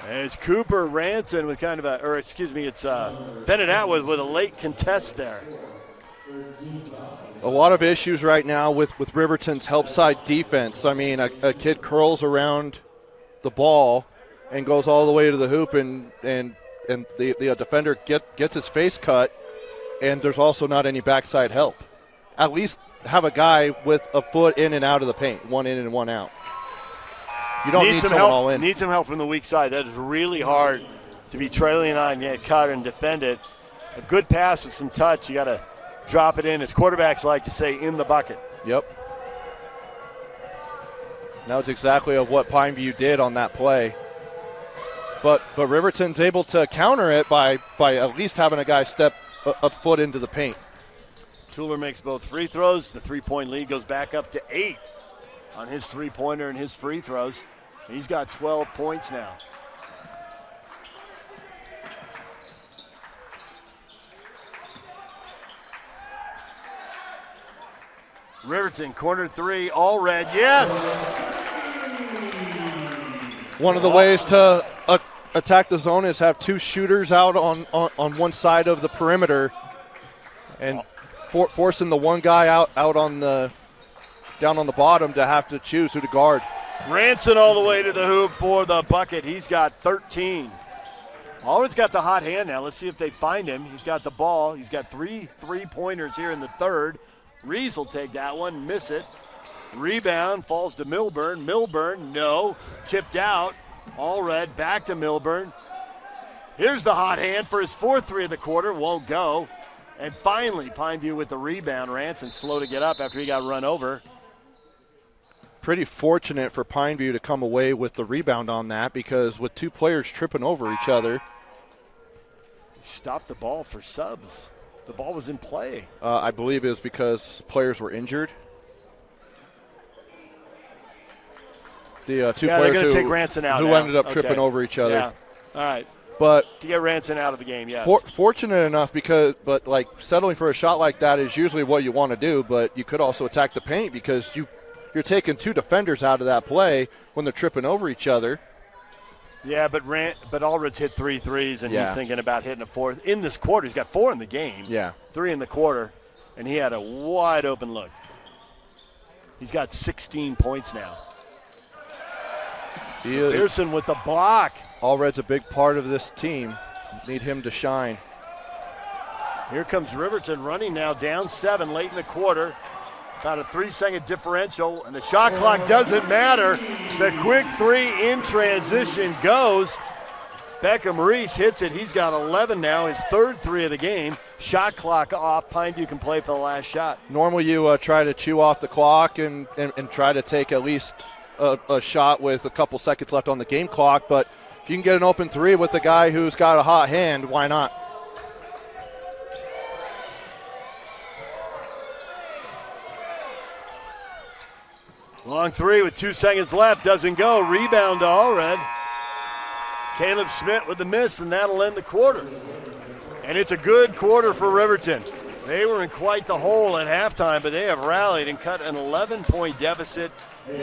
A: As Cooper Ranson with kind of it's Bennett Atwood with a late contest there.
B: A lot of issues right now with Riverton's help side defense. I mean, a kid curls around the ball and goes all the way to the hoop, and the defender gets his face cut, and there's also not any backside help. At least have a guy with a foot in and out of the paint, one in and one out. You don't need someone
A: help,
B: all in.
A: Need some help from the weak side. That is really hard to be trailing on, get cut and defend it. A good pass with some touch, you got to drop it in, as quarterbacks like to say, in the bucket.
B: Yep. That was exactly of what Pineview did on that play. But Riverton's able to counter it by at least having a guy step a foot into the paint.
A: Tuller makes both free throws. The three-point lead goes back up to 8 on his three-pointer and his free throws. He's got 12 points now. Riverton, corner three, all red, yes!
B: One of the ways to attack the zone is have two shooters out on one side of the perimeter and forcing the one guy out on the down on the bottom to have to choose who to guard.
A: Ranson all the way to the hoop for the bucket. He's got 13. Always got the hot hand now. Let's see if they find him. He's got the ball. He's got three three-pointers here in the third. Rees will take that one, miss it. Rebound falls to Milburn. Milburn, no, tipped out. All red, back to Milburn. Here's the hot hand for his fourth three of the quarter, won't go. And finally, Pineview with the rebound. Ranson slow to get up after he got run over.
B: Pretty fortunate for Pineview to come away with the rebound on that, because with two players tripping over each other.
A: He stopped the ball for subs. The ball was in play.
B: I believe it was because players were injured. The two players
A: take Ranson out
B: who
A: now.
B: ended up tripping over each other.
A: Yeah, all right.
B: But
A: to get Ranson out of the game, yes.
B: Fortunate enough, but like settling for a shot like that is usually what you want to do, but you could also attack the paint because you're taking two defenders out of that play when they're tripping over each other.
A: Yeah, but Allred's hit 3 threes, and he's thinking about hitting a fourth. In this quarter, he's got 4 in the game.
B: Yeah.
A: 3 in the quarter, and he had a wide open look. He's got 16 points now. Pearson with the block.
B: Allred's a big part of this team. Need him to shine.
A: Here comes Riverton running now down 7 late in the quarter. About a 3-second differential, and the shot clock doesn't matter. The quick three in transition goes. Beckham Reese hits it. He's got 11 now, his third three of the game. Shot clock off. Pineview can play for the last shot.
B: Normally you try to chew off the clock and try to take at least a shot with a couple seconds left on the game clock, but if you can get an open three with a guy who's got a hot hand, why not?
A: Long three with 2 seconds left, doesn't go. Rebound to Allred. Caleb Schmidt with the miss, and that'll end the quarter. And it's a good quarter for Riverton. They were in quite the hole at halftime, but they have rallied and cut an 11-point deficit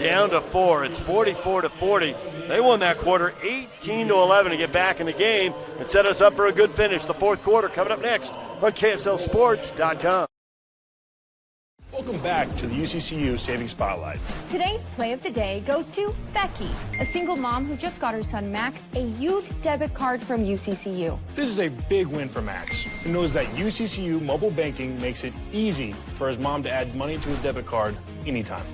A: down to 4. It's 44-40. They won that quarter 18-11 to get back in the game and set us up for a good finish. The fourth quarter coming up next on KSLSports.com.
C: Welcome back to the UCCU Saving Spotlight.
D: Today's play of the day goes to Becky, a single mom who just got her son Max a youth debit card from UCCU.
C: This is a big win for Max, who knows that UCCU mobile banking makes it easy for his mom to add money to his debit card anytime.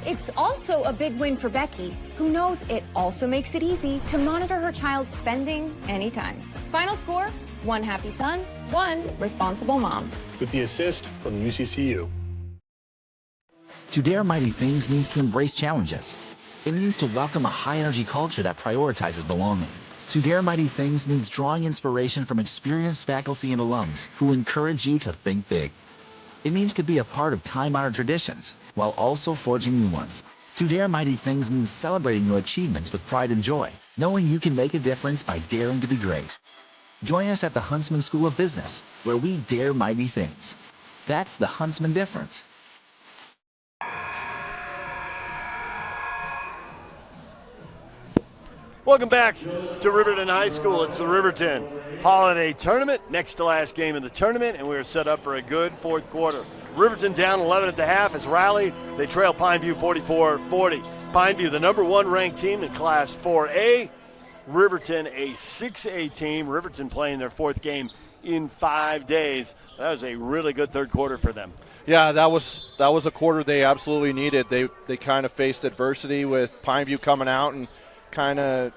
D: It's also a big win for Becky, who knows it also makes it easy to monitor her child's spending anytime. Final score, 1 happy son, 1 responsible mom.
C: With the assist from UCCU.
E: To dare mighty things means to embrace challenges. It means to welcome a high-energy culture that prioritizes belonging. To dare mighty things means drawing inspiration from experienced faculty and alums who encourage you to think big. It means to be a part of time-honored traditions while also forging new ones. To dare mighty things means celebrating your achievements with pride and joy, knowing you can make a difference by daring to be great. Join us at the Huntsman School of Business, where we dare mighty things. That's the Huntsman difference.
A: Welcome back to Riverton High School. It's the Riverton Holiday Tournament, next to last game of the tournament, and we're set up for a good fourth quarter. Riverton down 11 at the half has rallied. They trail Pineview 44-40. Pineview, the number 1 ranked team in Class 4A. Riverton, a 6A team. Riverton playing their 4th game in 5 days. That was a really good third quarter for them.
B: Yeah, that was a quarter they absolutely needed. They kind of faced adversity with Pineview coming out and kind of,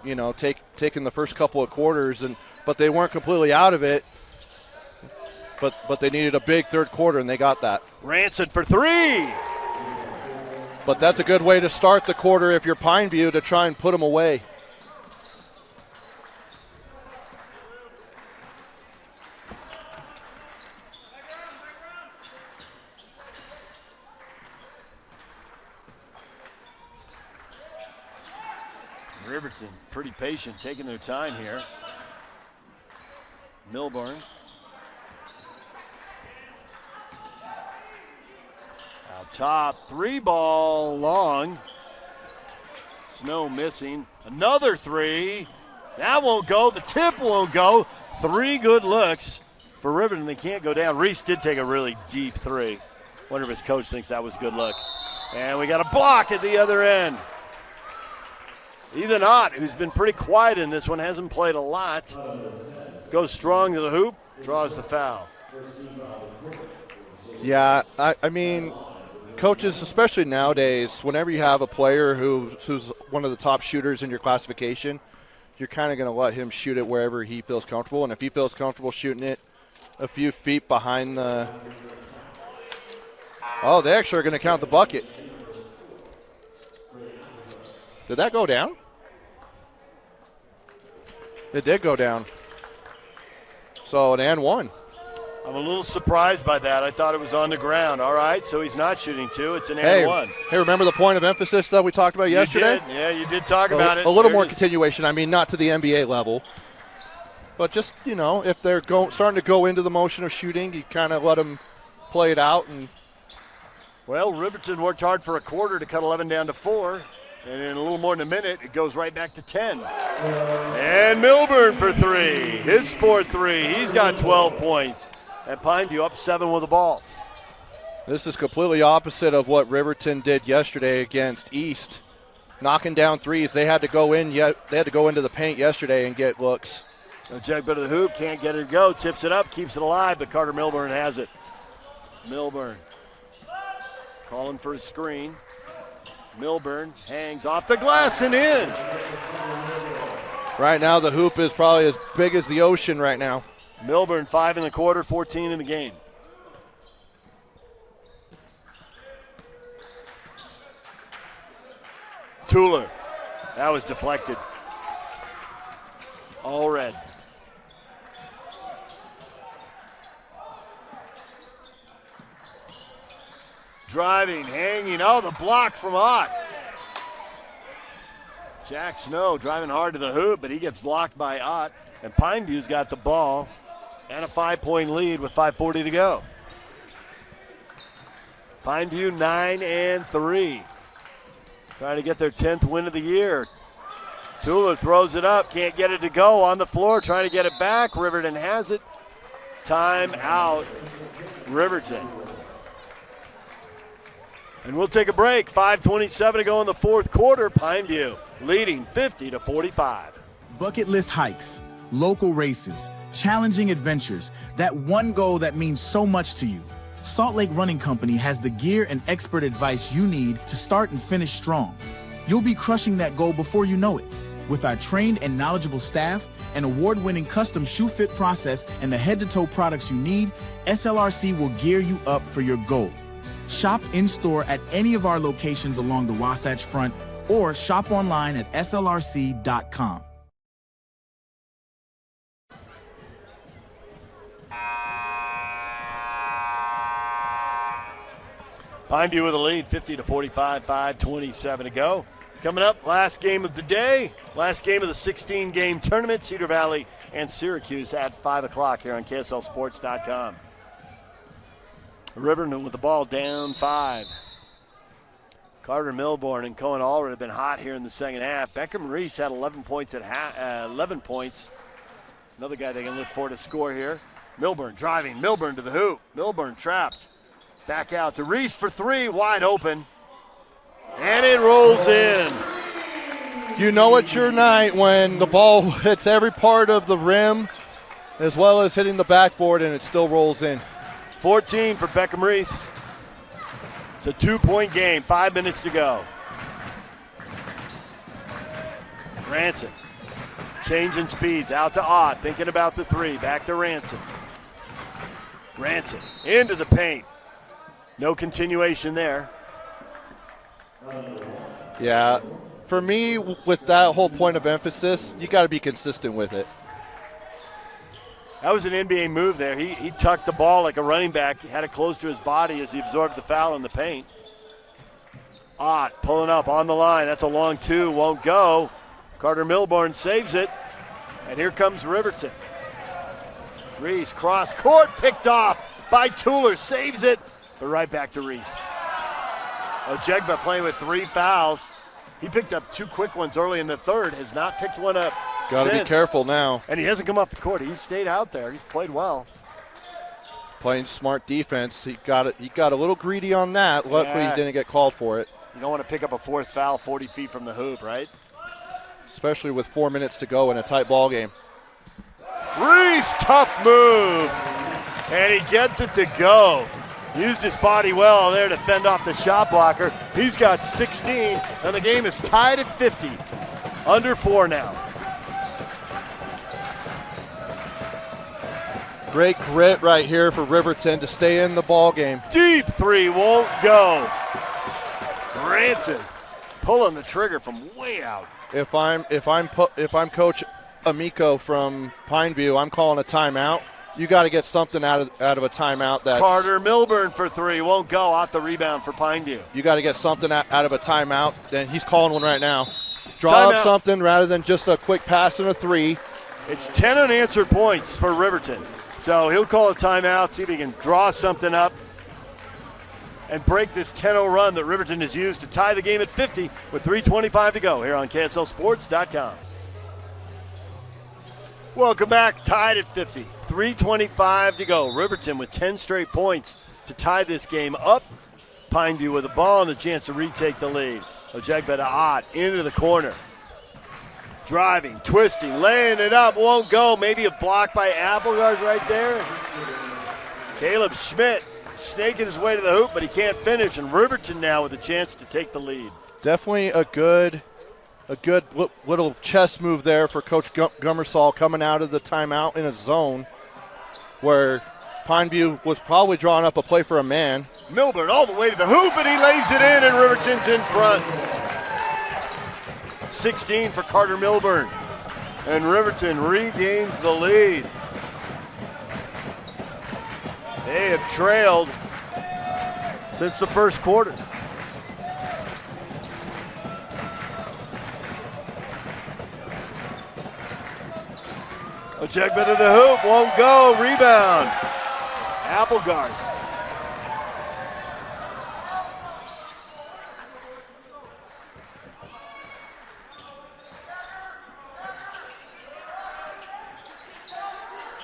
B: taking the first couple of quarters, but they weren't completely out of it. But they needed a big third quarter, and they got that.
A: Ranson for 3.
B: But that's a good way to start the quarter if you're Pineview, to try and put them away.
A: Riverton pretty patient, taking their time here. Milburn. Out top, 3 ball long. Snow missing. Another 3. That won't go. The tip won't go. 3 good looks for Riverton. They can't go down. Reese did take a really deep 3. Wonder if his coach thinks that was a good look. And we got a block at the other end. Ethan Ott, who's been pretty quiet in this one, hasn't played a lot. Goes strong to the hoop, draws the foul.
B: Yeah, I mean, coaches, especially nowadays, whenever you have a player who's one of the top shooters in your classification, you're kind of going to let him shoot it wherever he feels comfortable. And if he feels comfortable shooting it a few feet behind the – oh, they actually are going to count the bucket. Did that go down? It did go down. So an and 1.
A: I'm a little surprised by that. I thought it was on the ground. All right, so he's not shooting 2. It's an and 1.
B: Hey, remember the point of emphasis that we talked about yesterday?
A: You did. Yeah, you did talk about it.
B: A little more continuation. I mean, not to the NBA level. But just, if they're starting to go into the motion of shooting, you kind of let them play it out.
A: Well, Riverton worked hard for a quarter to cut 11 down to 4. And in a little more than a minute, it goes right back to 10. And Milburn for 3. His 4th 3. He's got 12 points. And Pineview up 7 with the ball.
B: This is completely opposite of what Riverton did yesterday against East. Knocking down threes. They had to go into the paint yesterday and get looks.
A: Jack better the hoop, can't get it to go. Tips it up, keeps it alive, but Carter Milburn has it. Milburn calling for a screen. Milburn hangs off the glass and in.
B: Right now the hoop is probably as big as the ocean right now.
A: Milburn 5 in the quarter, 14 in the game. Tuller. That was deflected. All red. Driving, hanging. Oh, the block from Ott. Jack Snow driving hard to the hoop, but he gets blocked by Ott. And Pineview's got the ball and a 5-point lead with 5:40 to go. Pineview 9-3. Trying to get their 10th win of the year. Tuller throws it up, can't get it to go. On the floor, trying to get it back. Riverton has it. Time out, Riverton. And we'll take a break. 5:27 to go in the 4th quarter. Pineview leading 50-45.
G: Bucket list hikes, local races, challenging adventures, that one goal that means so much to you. Salt Lake Running Company has the gear and expert advice you need to start and finish strong. You'll be crushing that goal before you know it. With our trained and knowledgeable staff, an award-winning custom shoe fit process, and the head-to-toe products you need, SLRC will gear you up for your goal. Shop in-store at any of our locations along the Wasatch Front or shop online at slrc.com.
A: Pineview with a lead, 50-45, 5:27 to go. Coming up, last game of the day, last game of the 16-game tournament, Cedar Valley and Syracuse at 5 o'clock here on KSLSports.com. Riverton with the ball down 5. Carter Milburn and Cohen Allred have been hot here in the second half. Beckham Reese had 11 points at 11 points. Another guy they can look for to score here. Milburn driving, Milburn to the hoop. Milburn trapped. Back out to Reese for 3, wide open. And it rolls in.
B: You know it's your night when the ball hits every part of the rim as well as hitting the backboard and it still rolls in.
A: 14 for Beckham Reese. It's a 2-point game, 5 minutes to go. Ranson changing speeds, out to Ott, thinking about the 3, back to Ranson. Ranson into the paint. No continuation there.
B: Yeah, for me, with that whole point of emphasis, you got to be consistent with it.
A: That was an NBA move there. He tucked the ball like a running back. He had it close to his body as he absorbed the foul in the paint. Ott pulling up on the line. That's a long 2, won't go. Carter Milburn saves it, and here comes Riverton. Reese, cross court, picked off by Tuller, saves it, but right back to Reese. Ojegba playing with 3 fouls. He picked up 2 quick ones early in the third, has not picked one up
B: Got to be careful now.
A: And he hasn't come off the court. He's stayed out there. He's played well.
B: Playing smart defense. He got a little greedy on that. Luckily, he didn't get called for it.
A: You don't want to pick up a 4th foul 40 feet from the hoop, right?
B: Especially with 4 minutes to go in a tight ball game.
A: Reese, tough move. And he gets it to go. Used his body well there to fend off the shot blocker. He's got 16, and the game is tied at 50. Under 4 now.
B: Great grit right here for Riverton to stay in the ball game.
A: Deep 3 won't go. Branson pulling the trigger from way out.
B: If I'm Coach Amico from Pineview, I'm calling a timeout. You got to get something out of a timeout. That's
A: Carter Milburn for 3 won't go. Off the rebound for Pineview.
B: You got to get something out of a timeout. And he's calling one right now. Draw up something rather than just a quick pass and a 3.
A: It's 10 unanswered points for Riverton. So he'll call a timeout, see if he can draw something up and break this 10-0 run that Riverton has used to tie the game at 50 with 3:25 to go here on KSLSports.com. Welcome back. Tied at 50. 3:25 to go. Riverton with 10 straight points to tie this game up. Pineview with the ball and a chance to retake the lead. Ojegba to Ott into the corner. Driving, twisting, laying it up, won't go. Maybe a block by Applegard right there. Caleb Schmidt snaking his way to the hoop, but he can't finish. And Riverton now with a chance to take the lead.
B: Definitely a good little chess move there for Coach Gummersall coming out of the timeout in a zone where Pineview was probably drawing up a play for a man.
A: Milburn all the way to the hoop, and he lays it in, and Riverton's in front. 16 for Carter Milburn, and Riverton regains the lead. They have trailed since the first quarter. Ojegba to the hoop, won't go, rebound. Applegard.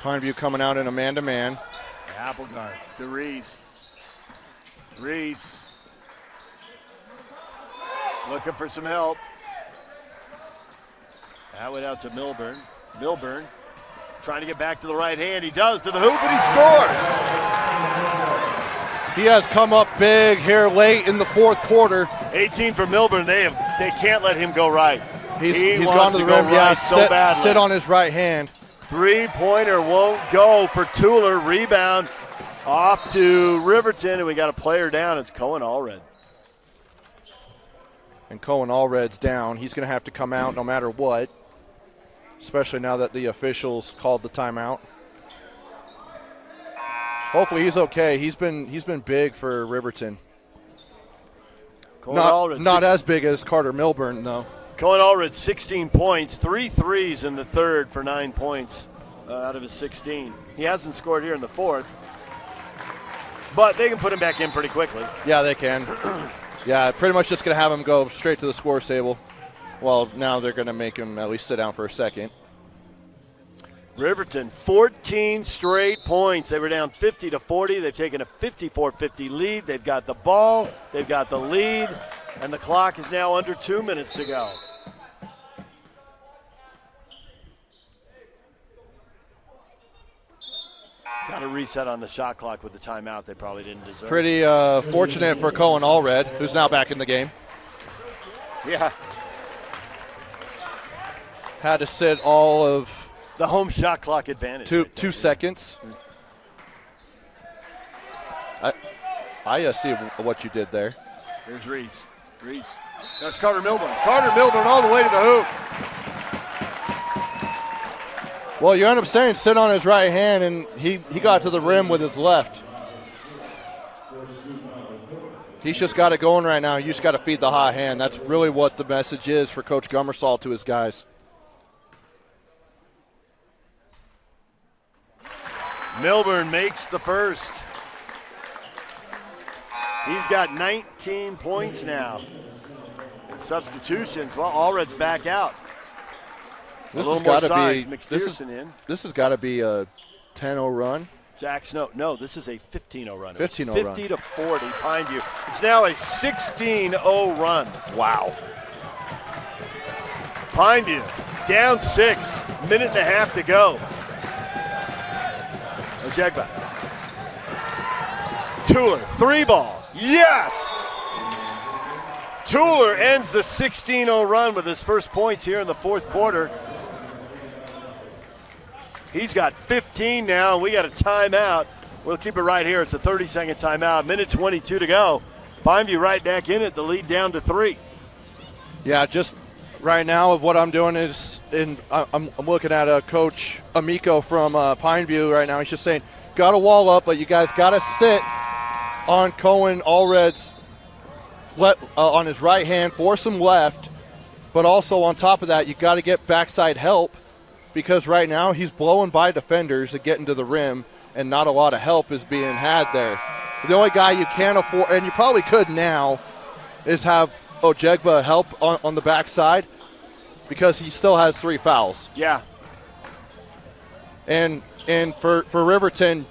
B: Pineview coming out in a man-to-man.
A: Applegard to Reese. Reese looking for some help. That went out to Milburn. Milburn trying to get back to the right hand. He does to the hoop, and he scores.
B: He has come up big here late in the fourth quarter.
A: 18 for Milburn. They can't let him go right.
B: He's gone to the rim.
A: Right so badly.
B: Sit on his right hand.
A: 3-pointer won't go for Tuller. Rebound off to Riverton, and we got a player down. It's Cohen Allred.
B: And Cohen Allred's down. He's going to have to come out no matter what, especially now that the officials called the timeout. Hopefully he's okay. He's been big for Riverton. Not as big as Carter Milburn, though.
A: Cohen Allred, 16 points, 3 threes in the third for 9 points out of his 16. He hasn't scored here in the fourth, but they can put him back in pretty quickly.
B: Yeah, they can. Yeah, pretty much just going to have him go straight to the scores table. Well, now they're going to make him at least sit down for a second.
A: Riverton, 14 straight points. They were down 50-40. They've taken a 54-50 lead. They've got the ball. They've got the lead. And the clock is now under 2 minutes to go. Got a reset on the shot clock with the timeout they probably didn't deserve.
B: Pretty fortunate for Cohen Allred, who's now back in the game.
A: Yeah.
B: Had to sit all of
A: the home shot clock advantage.
B: 2 seconds. I see what you did there.
A: Here's Reese. That's Carter Milburn. Carter Milburn all the way to the hoop.
B: Well, you end up saying sit on his right hand, and he got to the rim with his left. He's just got it going right now. You just got to feed the hot hand. That's really what the message is for Coach Gummersall to his guys.
A: Milburn makes the first. He's got 19 points now. Substitutions, well, Allred's back out.
B: This
A: a little
B: has
A: more
B: gotta
A: size,
B: be,
A: McPherson in.
B: This has got to be a 10-0 run.
A: Jack Snow, no, this is a 15-0 run.
B: 15-0 run.
A: 50 to 40, Pineview. It's now a 16-0 run.
B: Wow.
A: Pineview down 6, minute and a half to go. Ojegba. Tuller, 3-ball. Yes! Tuller ends the 16-0 run with his first points here in the fourth quarter. He's got 15 now, and we got a timeout. We'll keep it right here. It's a 30-second timeout. Minute 22 to go. Pineview right back in it. The lead down to 3.
B: Yeah, just right now of what I'm doing is I'm looking at Coach Amico from Pineview right now. He's just saying, got to wall up, but you guys got to sit on Cohen Allred's on his right hand, force him left, but also on top of that, you got to get backside help because right now he's blowing by defenders to get into the rim, and not a lot of help is being had there. The only guy you can afford, and you probably could now, is have Ojegba help on the backside because he still has 3 fouls.
A: Yeah.
B: And for Riverton,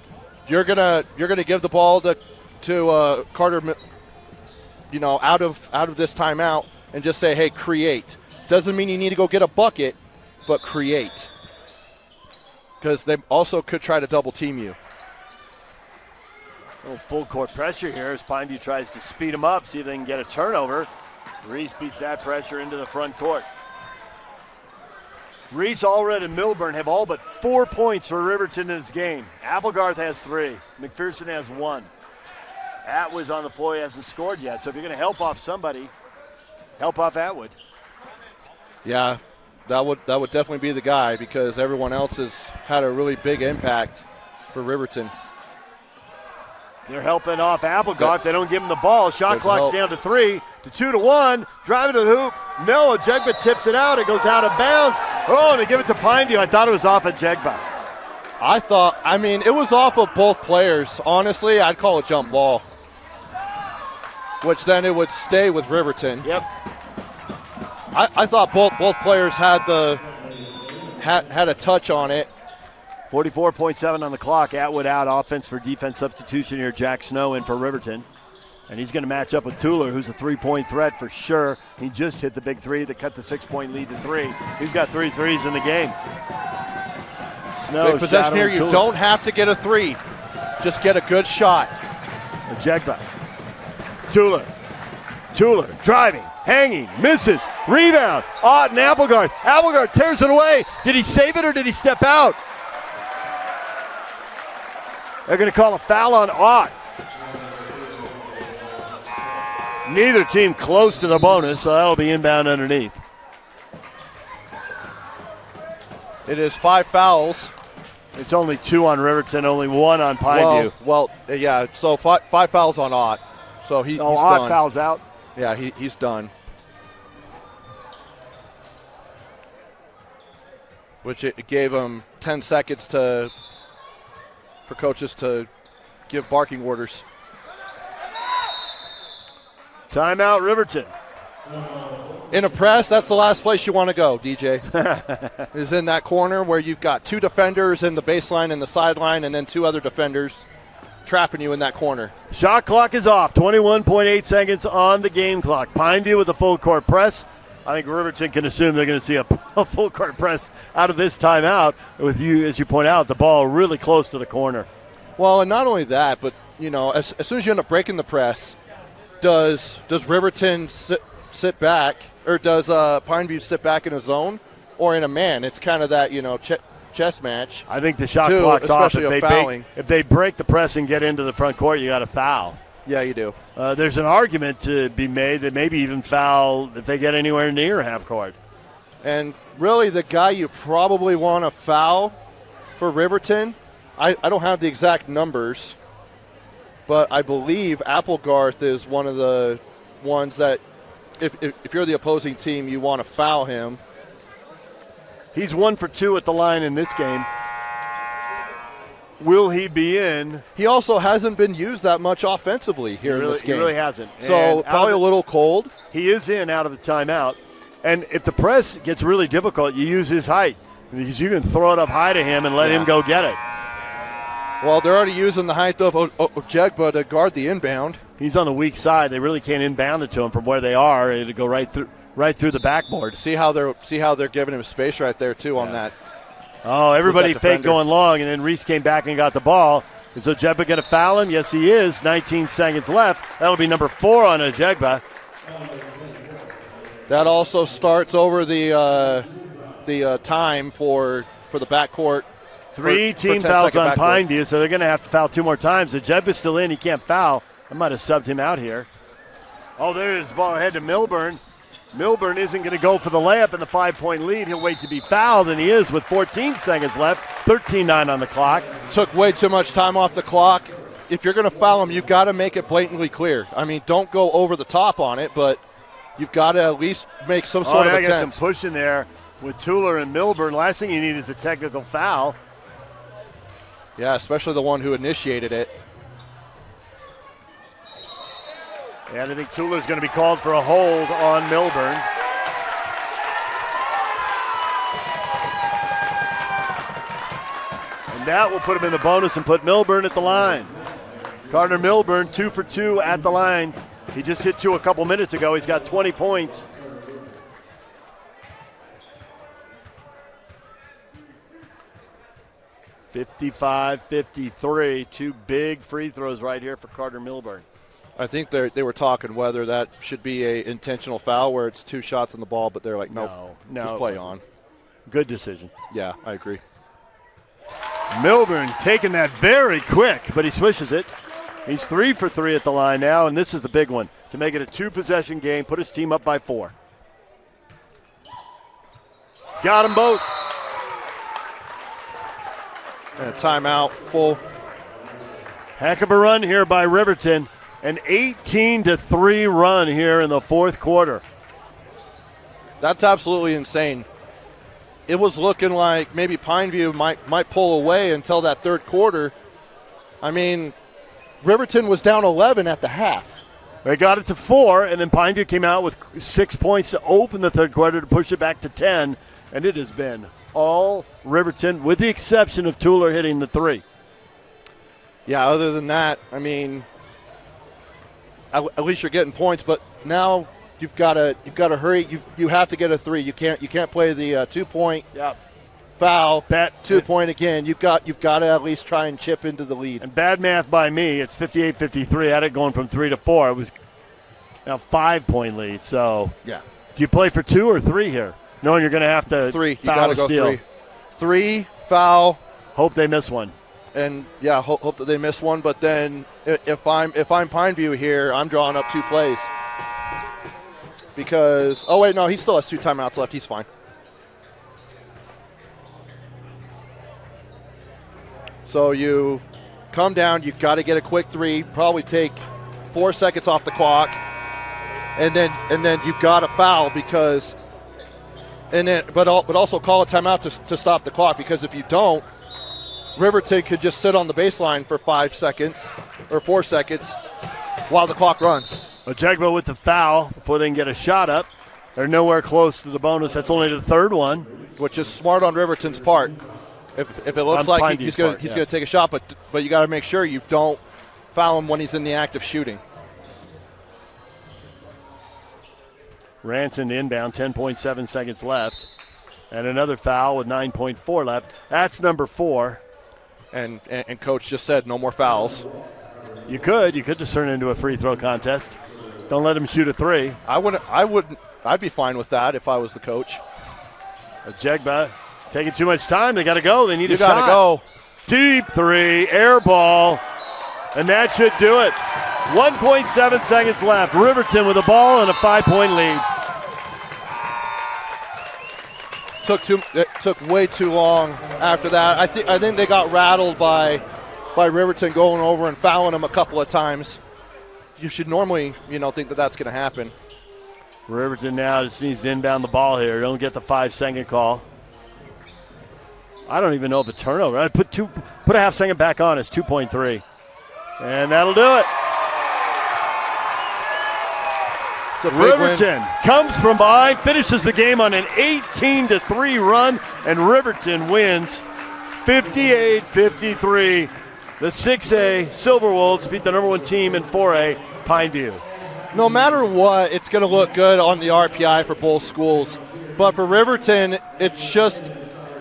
B: you're gonna give the ball to Carter, out of this timeout and just say, hey, create. Doesn't mean you need to go get a bucket, but create. Because they also could try to double team you.
A: A little full court pressure here as Pineview tries to speed them up, see if they can get a turnover. Reese beats that pressure into the front court. Reese, Allred, and Milburn have all but 4 points for Riverton in this game. Applegarth has 3. McPherson has 1. Atwood's on the floor. He hasn't scored yet. So if you're going to help off somebody, help off Atwood.
B: Yeah, that would definitely be the guy because everyone else has had a really big impact for Riverton.
A: They're helping off Applegarth. They don't give him the ball. Shot clock's down to 3, to 2 to 1. Driving to the hoop. No, Ojegba tips it out. It goes out of bounds. Oh, and they give it to Pineview. I thought it was off Ojegba.
B: It was off of both players. Honestly, I'd call it jump ball, which then it would stay with Riverton.
A: Yep.
B: I thought both players had a touch on it.
A: 44.7 on the clock. Atwood out. Offense for defense substitution here. Jack Snow in for Riverton. And he's going to match up with Tuller, who's a 3-point threat for sure. He just hit the big 3 that cut the 6-point lead to 3. He's got 3 threes in the game. Snow
B: big possession here. You don't have to get a 3. Just get a good shot.
A: Ojegba. Tuller driving, hanging, misses, rebound. Ott and Applegarth. Applegarth tears it away. Did he save it or did he step out? They're going to call a foul on Ott. Neither team close to the bonus, so that'll be inbound underneath.
B: It is 5 fouls.
A: It's only 2 on Riverton, only 1 on Pineview.
B: Yeah, so 5 fouls on Ott. So he's
A: Ott
B: done.
A: fouls out.
B: Yeah, he's done. Which it gave him 10 seconds for coaches to give barking orders.
A: Timeout, Riverton.
B: In a press, that's the last place you want to go, DJ. Is in that corner where you've got 2 defenders in the baseline and the sideline and then 2 other defenders trapping you in that corner.
A: Shot clock is off. 21.8 seconds on the game clock. Pineview with the full court press. I think Riverton can assume they're going to see a full court press out of this timeout with you, as you point out, the ball really close to the corner.
B: Well, and not only that, but, as soon as you end up breaking the press, does Riverton sit back, or does Pineview sit back in a zone or in a man? It's kind of that, chess match.
A: I think the shot clock's off.
B: If
A: they break the press and get into the front court, you got a foul.
B: Yeah, you do.
A: There's an argument to be made that maybe even foul if they get anywhere near half court.
B: And really the guy you probably want to foul for Riverton, I don't have the exact numbers, but I believe Applegarth is one of the ones that if you're the opposing team, you want to foul him.
A: He's 1 for 2 at the line in this game. Will he be in?
B: He also hasn't been used that much offensively here in this game.
A: He really hasn't.
B: So
A: And
B: probably a little cold.
A: He is in out of the timeout. And if the press gets really difficult, you use his height because you can throw it up high to him and let him go get it.
B: Well, they're already using the height of Ojegba to guard the inbound.
A: He's on the weak side. They really can't inbound it to him from where they are. It'll go right through the backboard.
B: See how they're giving him space right there too on that.
A: Oh, everybody fake going long, and then Reese came back and got the ball. Is Ojegba going to foul him? Yes, he is. 19 seconds left. That'll be number 4 on Ojegba.
B: That also starts over the time for the backcourt.
A: 3 team fouls on Pineview, so they're going to have to foul 2 more times. Ojegba's still in. He can't foul. I might have subbed him out here. Oh, there's the ball ahead to Milburn. Milburn isn't going to go for the layup in the 5-point lead. He'll wait to be fouled, and he is with 14 seconds left, 13-9 on the clock.
B: Took way too much time off the clock. If you're going to foul him, you've got to make it blatantly clear. I mean, don't go over the top on it, but you've got to at least make some sort of attempt.
A: Got some push in there with Tuller and Milburn. Last thing you need is a technical foul.
B: Yeah, especially the one who initiated it.
A: And I think Tuller's going to be called for a hold on Milburn. And that will put him in the bonus and put Milburn at the line. Gardner Milburn, 2 for 2 at the line. He just hit 2 a couple minutes ago. He's got 20 points. (55-53). 2 big free throws right here for Carter Milburn.
B: I think they were talking whether that should be a intentional foul where it's 2 shots on the ball, but they're like, nope,
A: no,
B: just play on.
A: Good decision.
B: Yeah, I agree.
A: Milburn taking that very quick, but he swishes it. He's 3 for 3 at the line now, and this is the big one to make it a 2-possession game, put his team up by 4. Got them both.
B: And a timeout, full.
A: Heck of a run here by Riverton. An 18-3 run here in the 4th quarter.
B: That's absolutely insane. It was looking like maybe Pineview might pull away until that 3rd quarter. I mean, Riverton was down 11 at the half.
A: They got it to 4, and then Pineview came out with 6 points to open the 3rd quarter to push it back to 10, and it has been all Riverton, with the exception of Tuller hitting the 3.
B: Yeah, other than that, I mean, at least you're getting points, but now you've got to hurry. You have to get a 3. You can't play the 2-point foul. 2-point again. You've got to at least try and chip into the lead.
A: And bad math by me. It's 58-53. I had it going from 3 to 4. It was now 5-point lead. So
B: yeah,
A: do you play for 2 or 3 here? Knowing you're going to have to
B: 3. You
A: foul
B: got to go
A: steal.
B: 3 foul.
A: Hope they miss one.
B: And yeah, hope that they miss one. But then if I'm Pineview here, I'm drawing up 2 plays because no, he still has 2 timeouts left. He's fine. So you come down. You've got to get a quick 3. Probably take 4 seconds off the clock, and then you've got to foul because. But also call a timeout to stop the clock because if you don't, Riverton could just sit on the baseline for 5 seconds or 4 seconds while the clock runs.
A: Ojegba with the foul before they can get a shot up. They're nowhere close to the bonus. That's only the 3rd one.
B: Which is smart on Riverton's part. If it looks like he's going to take a shot, but you got to make sure you don't foul him when he's in the act of shooting.
A: Ranson to inbound, 10.7 seconds left. And another foul with 9.4 left. That's number 4.
B: And Coach just said no more fouls.
A: You could just turn it into a free throw contest. Don't let him shoot a 3.
B: I'd be fine with that if I was the coach.
A: Ojegba taking too much time. They got to go. They need a shot.
B: You got to go.
A: Deep 3, air ball, and that should do it. 1.7 seconds left. Riverton with the ball and a 5-point lead.
B: It took way too long after that. I think they got rattled by by Riverton going over and fouling them a couple of times. You should normally, think that that's going to happen.
A: Riverton now just needs to inbound the ball here. Don't get the 5-second call. I don't even know if a turnover. I put a half second back on. It's 2.3. And that'll do it. Riverton comes from behind, finishes the game on an 18-3 run, and Riverton wins 58-53. The 6A Silverwolves beat the number 1 team in 4A, Pineview.
B: No matter what, it's going to look good on the RPI for both schools. But for Riverton, it's just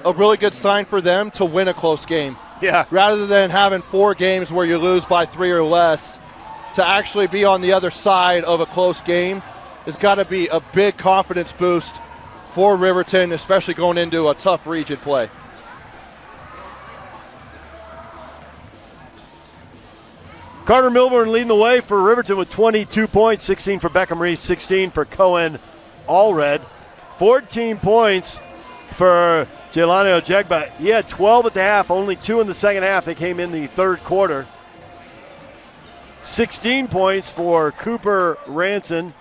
B: a really good sign for them to win a close game.
A: Yeah.
B: Rather than having 4 games where you lose by 3 or less, to actually be on the other side of a close game has got to be a big confidence boost for Riverton, especially going into a tough region play.
A: Carter Milburn leading the way for Riverton with 22 points, 16 for Beckham Reese, 16 for Cohen Allred, 14 points for Jelani Ojegba. He had 12 at the half, only 2 in the second half. They came in the third quarter. 16 points for Cooper Ranson,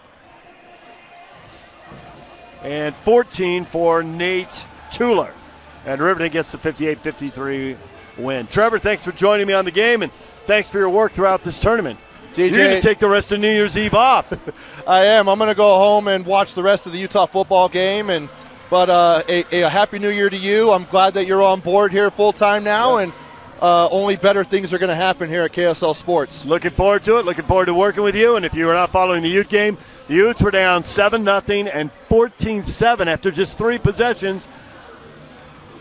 A: and 14 for Nate Tuller. And Riverton gets the 58-53 win. Trevor, thanks for joining me on the game, and thanks for your work throughout this tournament. DJ, you're going to take the rest of New Year's Eve off.
B: I am. I'm going to go home and watch the rest of the Utah football game. But a Happy New Year to you. I'm glad that you're on board here full-time now, and only better things are going to happen here at KSL Sports.
A: Looking forward to it. Looking forward to working with you. And if you were not following the Ute game, the Utes were down 7-0 and 14-7 after just 3 possessions.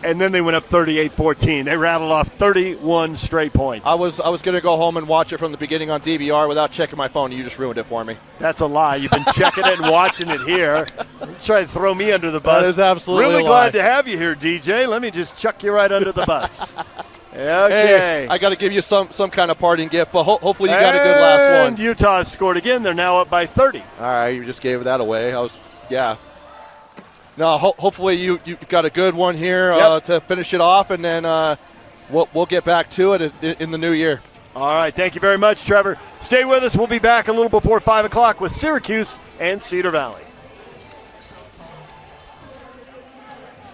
A: And then they went up 38-14. They rattled off 31 straight points.
B: I was going to go home and watch it from the beginning on DVR without checking my phone. You just ruined it for me.
A: That's a lie. You've been checking it and watching it here. You try to throw me under the bus.
B: That is absolutely
A: really
B: a lie.
A: glad to have you here, DJ. Let me just chuck you right under the bus. Okay.
B: Hey, I got to give you some kind of parting gift, but hopefully you got a good last one.
A: And Utah scored again. They're now up by 30.
B: All right, you just gave that away. No, hopefully you got a good one here to finish it off, and then we'll get back to it in the new year.
A: All right, thank you very much, Trevor. Stay with us. We'll be back a little before 5 o'clock with Syracuse and Cedar Valley.